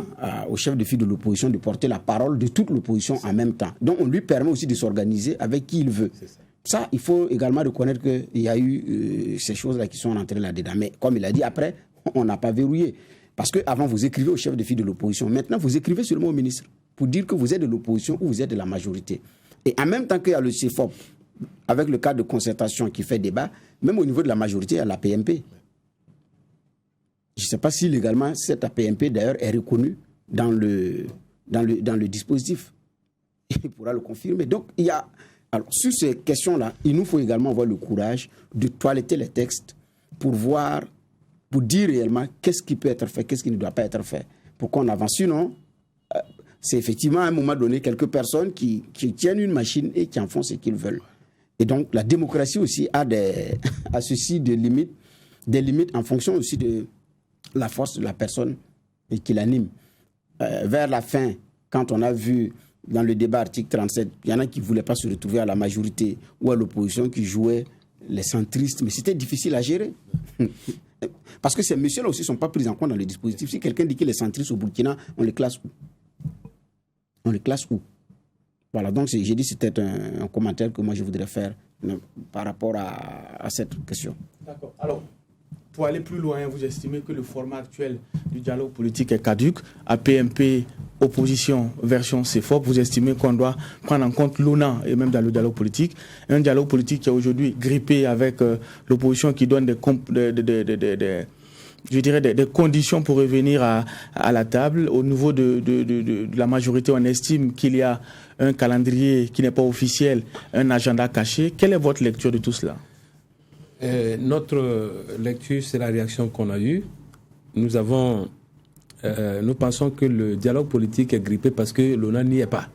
au chef de file de l'opposition de porter la parole de toute l'opposition en même temps. Donc, on lui permet aussi de s'organiser avec qui il veut. Ça, il faut également reconnaître qu'il y a eu ces choses-là qui sont rentrées là-dedans. Mais comme il a dit, après, on n'a pas verrouillé. Parce qu'avant, vous écrivez au chef de file de l'opposition. Maintenant, vous écrivez seulement au ministre pour dire que vous êtes de l'opposition ou vous êtes de la majorité. Et en même temps qu'il y a le CFOP, avec le cadre de concertation qui fait débat, même au niveau de la majorité, il y a la PMP. Je ne sais pas si légalement, cette APMP, d'ailleurs, est reconnue dans le dispositif. Il pourra le confirmer. Donc, il y a... Alors, sur ces questions-là, il nous faut également avoir le courage de toiletter les textes pour voir, pour dire réellement qu'est-ce qui peut être fait, qu'est-ce qui ne doit pas être fait, pour qu'on avance. Sinon, c'est effectivement à un moment donné quelques personnes qui tiennent une machine et qui en font ce qu'ils veulent. Et donc, la démocratie aussi a ceci des limites en fonction aussi de la force de la personne qui l'anime. Vers la fin, quand on a vu dans le débat article 37, il y en a qui ne voulaient pas se retrouver à la majorité ou à l'opposition qui jouaient les centristes, mais c'était difficile à gérer. Parce que ces messieurs-là aussi ne sont pas pris en compte dans le dispositif. Si quelqu'un dit qu'il est centriste au Burkina, on les classe où? On les classe où? Voilà, donc j'ai dit que c'était un commentaire que moi je voudrais faire par rapport à cette question. D'accord. Alors, pour aller plus loin, vous estimez que le format actuel du dialogue politique est caduc, APMP, opposition, version CFOP, vous estimez qu'on doit prendre en compte l'ONA et même dans le dialogue politique, un dialogue politique qui est aujourd'hui grippé avec l'opposition qui donne des conditions pour revenir à la table. Au niveau de la majorité, on estime qu'il y a un calendrier qui n'est pas officiel, un agenda caché. Quelle est votre lecture de tout cela ? Notre lecture, c'est la réaction qu'on a eue. Nous pensons que le dialogue politique est grippé parce que l'ONA n'y est pas.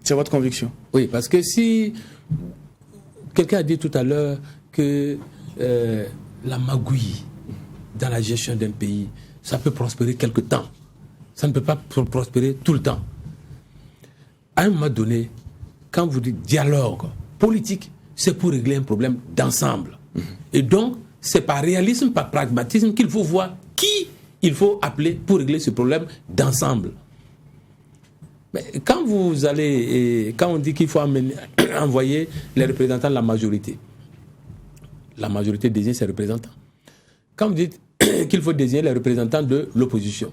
C'est votre conviction? Oui, parce que si quelqu'un a dit tout à l'heure que la magouille dans la gestion d'un pays, ça peut prospérer quelque temps. Ça ne peut pas prospérer tout le temps. À un moment donné, quand vous dites dialogue politique, c'est pour régler un problème d'ensemble. Et donc, c'est par réalisme, par pragmatisme qu'il faut voir qui il faut appeler pour régler ce problème d'ensemble. Mais quand on dit qu'il faut envoyer les représentants de la majorité désigne ses représentants. Quand vous dites qu'il faut désigner les représentants de l'opposition,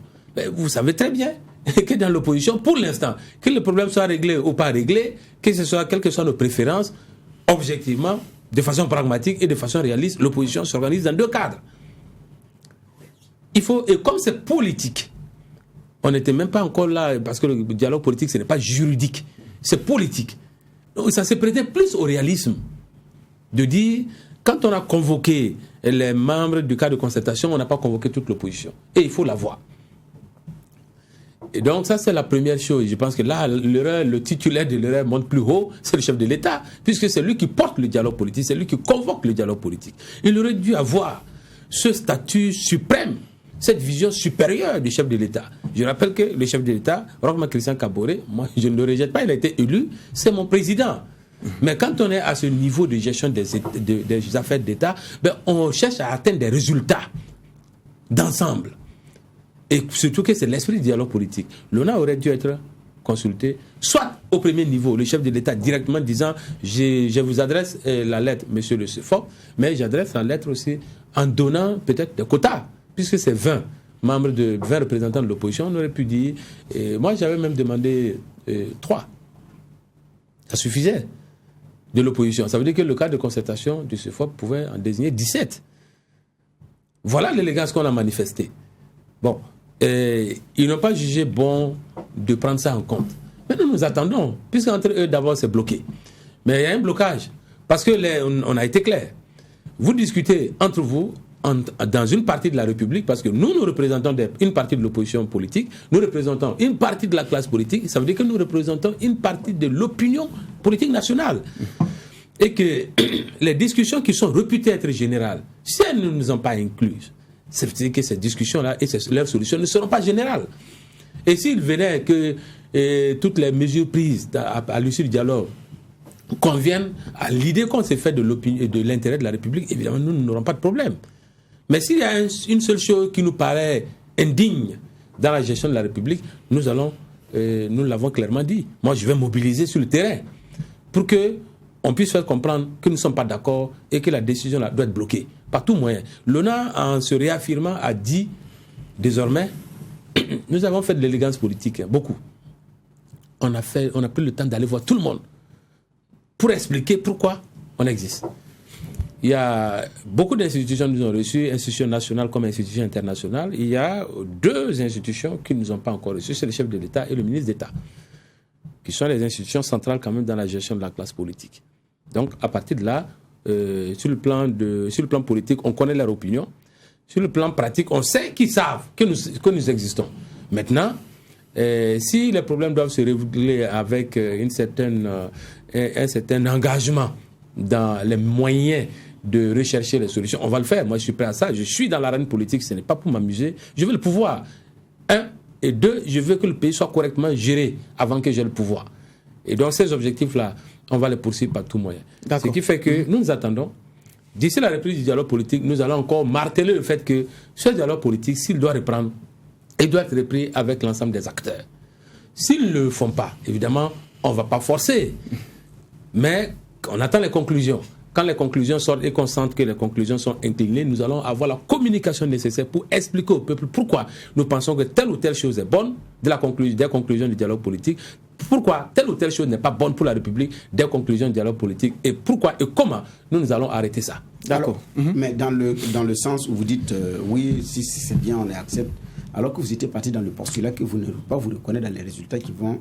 vous savez très bien que dans l'opposition, pour l'instant, que le problème soit réglé ou pas réglé, quelles que soient nos préférences, objectivement, de façon pragmatique et de façon réaliste, l'opposition s'organise dans 2 cadres. Et comme c'est politique, on n'était même pas encore là, parce que le dialogue politique, ce n'est pas juridique, c'est politique. Donc ça s'est prêté plus au réalisme, de dire, quand on a convoqué les membres du cadre de concertation, on n'a pas convoqué toute l'opposition. Et il faut la voir. Et donc ça, c'est la première chose. Je pense que là, le titulaire de l'erreur monte plus haut, c'est le chef de l'État, puisque c'est lui qui porte le dialogue politique, c'est lui qui convoque le dialogue politique. Il aurait dû avoir ce statut suprême, cette vision supérieure du chef de l'État. Je rappelle que le chef de l'État, Roch-Marc Christian Kaboré, moi je ne le rejette pas, il a été élu, c'est mon président. Mais quand on est à ce niveau de gestion des affaires d'État, on cherche à atteindre des résultats d'ensemble. Et surtout que c'est l'esprit du dialogue politique. L'ONA aurait dû être consulté, soit au premier niveau, le chef de l'État directement disant je vous adresse la lettre, monsieur le CEFOP, mais j'adresse la lettre aussi en donnant peut-être des quotas, puisque c'est 20 membres de 20 représentants de l'opposition, on aurait pu dire, moi j'avais même demandé 3. Ça suffisait de l'opposition. Ça veut dire que le cadre de concertation du CEFOP pouvait en désigner 17. Voilà l'élégance qu'on a manifestée. Bon, ils n'ont pas jugé bon de prendre ça en compte. Mais nous attendons, puisqu'entre eux d'abord c'est bloqué. Mais il y a un blocage, parce que on a été clair. Vous discutez entre vous, dans une partie de la République, parce que nous représentons une partie de l'opposition politique, nous représentons une partie de la classe politique, ça veut dire que nous représentons une partie de l'opinion politique nationale. Et que les discussions qui sont réputées être générales, si elles ne nous ont pas incluses, c'est que ces discussions-là et leurs solutions ne seront pas générales. Et s'il venait que toutes les mesures prises à l'issue du dialogue conviennent à l'idée qu'on s'est fait de l'intérêt de la République, évidemment, nous n'aurons pas de problème. Mais s'il y a une seule chose qui nous paraît indigne dans la gestion de la République, nous l'avons clairement dit. Moi, je vais mobiliser sur le terrain pour qu'on puisse faire comprendre que nous ne sommes pas d'accord et que la décision là doit être bloquée par tout moyen. L'ONA, en se réaffirmant, a dit désormais, nous avons fait de l'élégance politique, beaucoup. On a pris le temps d'aller voir tout le monde pour expliquer pourquoi on existe. Il y a beaucoup d'institutions qui nous ont reçus, institutions nationales comme institutions internationales. Il y a 2 institutions qui ne nous ont pas encore reçus, c'est le chef de l'État et le ministre d'État, qui sont les institutions centrales quand même dans la gestion de la classe politique. Donc à partir de là, sur le plan politique, on connaît leur opinion. Sur le plan pratique, on sait qu'ils savent que nous existons. Maintenant, si les problèmes doivent se régler avec un certain engagement dans les moyens de rechercher les solutions, on va le faire. Moi, je suis prêt à ça. Je suis dans l'arène politique, ce n'est pas pour m'amuser. Je veux le pouvoir. 1 et 2, je veux que le pays soit correctement géré avant que j'aie le pouvoir. Et donc, ces objectifs-là, on va les poursuivre par tout moyen. Ce qui fait que nous attendons. D'ici la reprise du dialogue politique, nous allons encore marteler le fait que ce dialogue politique, s'il doit reprendre, il doit être repris avec l'ensemble des acteurs. S'ils ne le font pas, évidemment, on ne va pas forcer. Mais on attend les conclusions. Quand les conclusions sortent et qu'on sente que les conclusions sont inclinées, nous allons avoir la communication nécessaire pour expliquer au peuple pourquoi nous pensons que telle ou telle chose est bonne des conclusions du dialogue politique, pourquoi telle ou telle chose n'est pas bonne pour la République des conclusions du dialogue politique, et pourquoi et comment nous allons arrêter ça. D'accord. Mais dans le sens où vous dites oui, si c'est bien, on les accepte, alors que vous étiez parti dans le postulat que vous ne pouvez pas vous reconnaître dans les résultats qui vont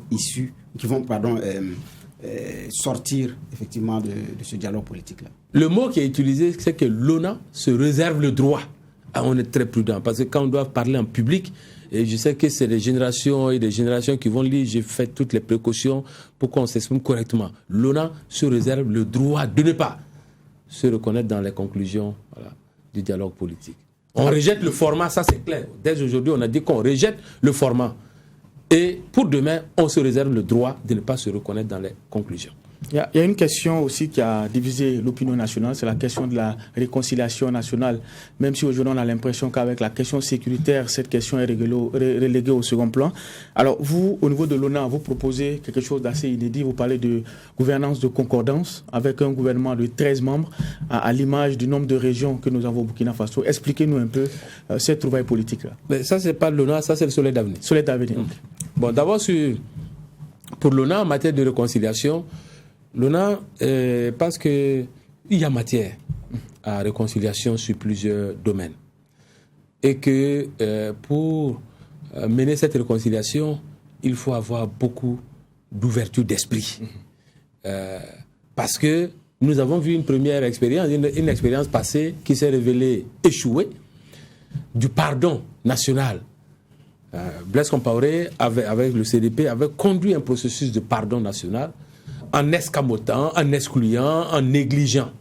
sortir effectivement de ce dialogue politique-là. Le mot qui est utilisé, c'est que l'ONA se réserve le droit. On est très prudent, parce que quand on doit parler en public, et je sais que c'est des générations et des générations qui vont lire, j'ai fait toutes les précautions pour qu'on s'exprime correctement. L'ONA se réserve le droit de ne pas se reconnaître dans les conclusions du dialogue politique. On rejette le format, ça c'est clair. Dès aujourd'hui, on a dit qu'on rejette le format. Et pour demain, on se réserve le droit de ne pas se reconnaître dans les conclusions. Il y a une question aussi qui a divisé l'opinion nationale, c'est la question de la réconciliation nationale. Même si aujourd'hui on a l'impression qu'avec la question sécuritaire, cette question est reléguée au second plan. Alors vous, au niveau de l'ONA, vous proposez quelque chose d'assez inédit. Vous parlez de gouvernance de concordance avec un gouvernement de 13 membres à l'image du nombre de régions que nous avons au Burkina Faso. Expliquez-nous un peu cette trouvaille politique-là. Mais ça, c'est pas l'ONA, ça c'est le Soleil d'avenir. Soleil d'avenir. Bon, d'abord, pour l'ONA, en matière de réconciliation, l'ONA, parce qu'il y a matière à réconciliation sur plusieurs domaines. Et que pour mener cette réconciliation, il faut avoir beaucoup d'ouverture d'esprit. Parce que nous avons vu une première expérience, une expérience passée qui s'est révélée échouée, du pardon national. Blaise Compaoré, avec le CDP, avait conduit un processus de pardon national en escamotant, en excluant, en négligeant.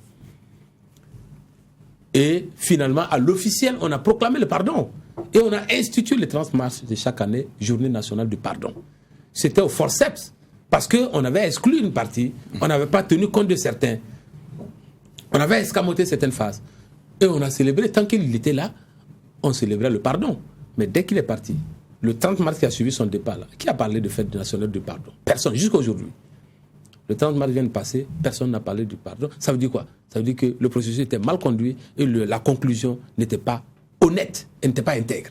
Et finalement, à l'officiel, on a proclamé le pardon. Et on a institué le 30 mars de chaque année, journée nationale du pardon. C'était au forceps, parce qu'on avait exclu une partie, on n'avait pas tenu compte de certains. On avait escamoté certaines phases. Et on a célébré, tant qu'il était là, on célébrait le pardon. Mais dès qu'il est parti, le 30 mars qui a suivi son départ, là, qui a parlé de fête nationale du pardon? Personne, jusqu'à aujourd'hui. Le 30 mars vient de passer, personne n'a parlé du pardon. Ça veut dire quoi? Ça veut dire que le processus était mal conduit et la conclusion n'était pas honnête, elle n'était pas intègre.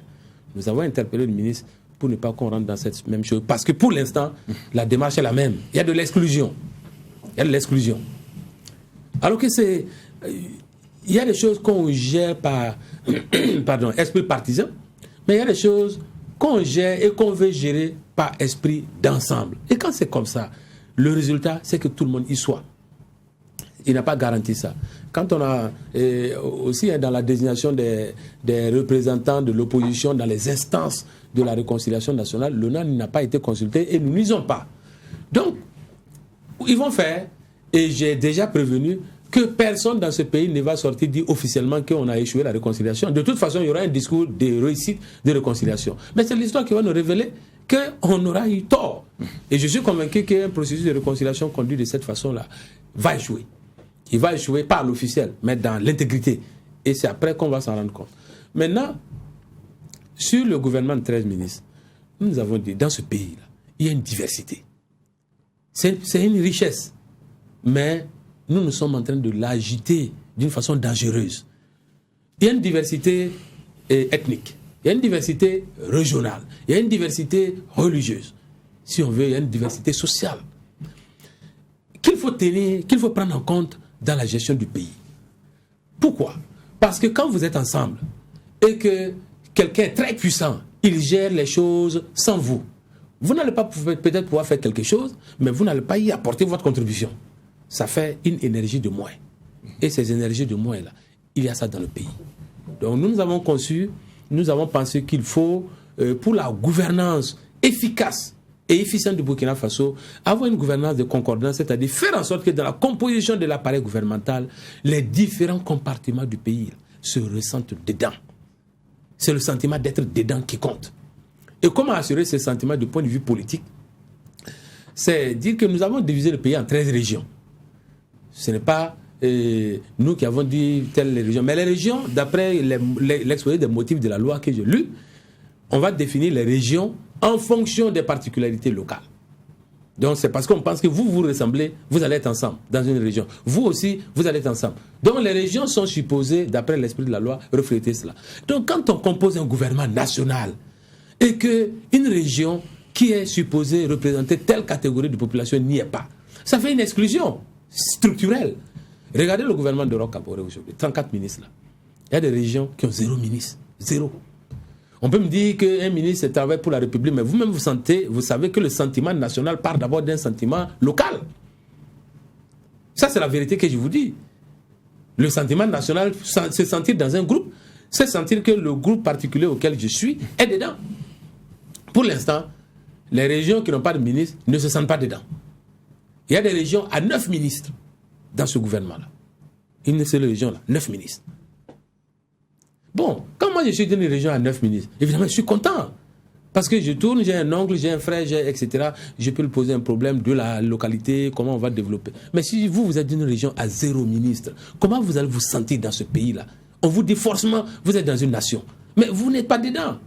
Nous avons interpellé le ministre pour ne pas qu'on rentre dans cette même chose. Parce que pour l'instant, la démarche est la même. Il y a de l'exclusion. Alors que il y a des choses qu'on gère par esprit partisan, mais il y a des choses qu'on gère et qu'on veut gérer par esprit d'ensemble. Et quand c'est comme ça, le résultat, c'est que tout le monde y soit. Il n'a pas garanti ça. Quand on a aussi dans la désignation des représentants de l'opposition dans les instances de la réconciliation nationale, l'ONA n'a pas été consulté et nous n'y sommes pas. Donc, ils vont faire, et j'ai déjà prévenu, que personne dans ce pays ne va sortir dire officiellement qu'on a échoué la réconciliation. De toute façon, il y aura un discours de réussite de réconciliation. Mais c'est l'histoire qui va nous révéler qu'on aura eu tort. Et je suis convaincu qu'un processus de réconciliation conduit de cette façon-là va échouer. Il va échouer pas à l'officiel, mais dans l'intégrité. Et c'est après qu'on va s'en rendre compte. Maintenant, sur le gouvernement de 13 ministres, nous avons dit, dans ce pays-là, il y a une diversité. C'est une richesse. Mais nous sommes en train de l'agiter d'une façon dangereuse. Il y a une diversité ethnique, il y a une diversité régionale, il y a une diversité religieuse. Si on veut, il y a une diversité sociale qu'il faut tenir, qu'il faut prendre en compte dans la gestion du pays. Pourquoi? Parce que quand vous êtes ensemble et que quelqu'un est très puissant, il gère les choses sans vous. Vous n'allez pas peut-être pouvoir faire quelque chose, mais vous n'allez pas y apporter votre contribution. Ça fait une énergie de moins. Et ces énergies de moins-là, il y a ça dans le pays. Donc nous avons pensé qu'il faut, pour la gouvernance efficace et efficiente du Burkina Faso, avoir une gouvernance de concordance, c'est-à-dire faire en sorte que dans la composition de l'appareil gouvernemental, les différents compartiments du pays se ressentent dedans. C'est le sentiment d'être dedans qui compte. Et comment assurer ce sentiment du point de vue politique? C'est dire que nous avons divisé le pays en 13 régions. Ce n'est pas nous qui avons dit telles régions. Mais les régions, d'après l'exposé des motifs de la loi que j'ai lu, on va définir les régions en fonction des particularités locales. Donc c'est parce qu'on pense que vous ressemblez, vous allez être ensemble dans une région. Vous aussi, vous allez être ensemble. Donc les régions sont supposées, d'après l'esprit de la loi, refléter cela. Donc quand on compose un gouvernement national et qu'une région qui est supposée représenter telle catégorie de population n'y est pas, ça fait une exclusion structurelle. Regardez le gouvernement de Roch Kaboré aujourd'hui, 34 ministres là. Il y a des régions qui ont 0 ministre, 0. On peut me dire qu'un ministre travaille pour la République, mais vous-même vous savez que le sentiment national part d'abord d'un sentiment local. Ça, c'est la vérité que je vous dis. Le sentiment national, se sentir dans un groupe, c'est sentir que le groupe particulier auquel je suis est dedans. Pour l'instant, les régions qui n'ont pas de ministre ne se sentent pas dedans. Il y a des régions à 9 ministres dans ce gouvernement-là. Une seule région-là, 9 ministres. Bon, quand moi je suis dans une région à 9 ministres, évidemment je suis content. Parce que je tourne, j'ai un oncle, j'ai un frère, etc. Je peux lui poser un problème de la localité, comment on va développer. Mais si vous êtes d'une région à 0 ministre, comment vous allez vous sentir dans ce pays-là? On vous dit forcément, vous êtes dans une nation. Mais vous n'êtes pas dedans.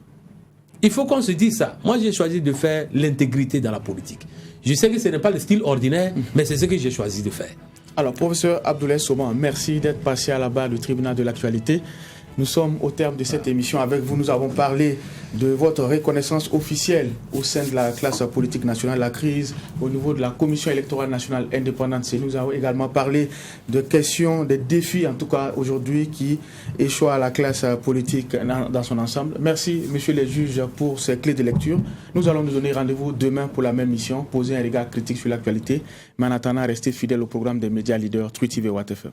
Il faut qu'on se dise ça. Moi, j'ai choisi de faire l'intégrité dans la politique. Je sais que ce n'est pas le style ordinaire, mais c'est ce que j'ai choisi de faire. Alors, professeur Abdoulaye Soman, merci d'être passé à la barre du tribunal de l'actualité. Nous sommes au terme de cette émission. Avec vous, nous avons parlé de votre reconnaissance officielle au sein de la classe politique nationale, la crise au niveau de la Commission électorale nationale indépendante. Nous avons également parlé de questions, des défis, en tout cas aujourd'hui, qui échouent à la classe politique dans son ensemble. Merci, messieurs les juges, pour ces clés de lecture. Nous allons nous donner rendez-vous demain pour la même mission, poser un regard critique sur l'actualité. Mais en attendant, restez fidèles au programme des médias leaders, Truth TV et Watt FM.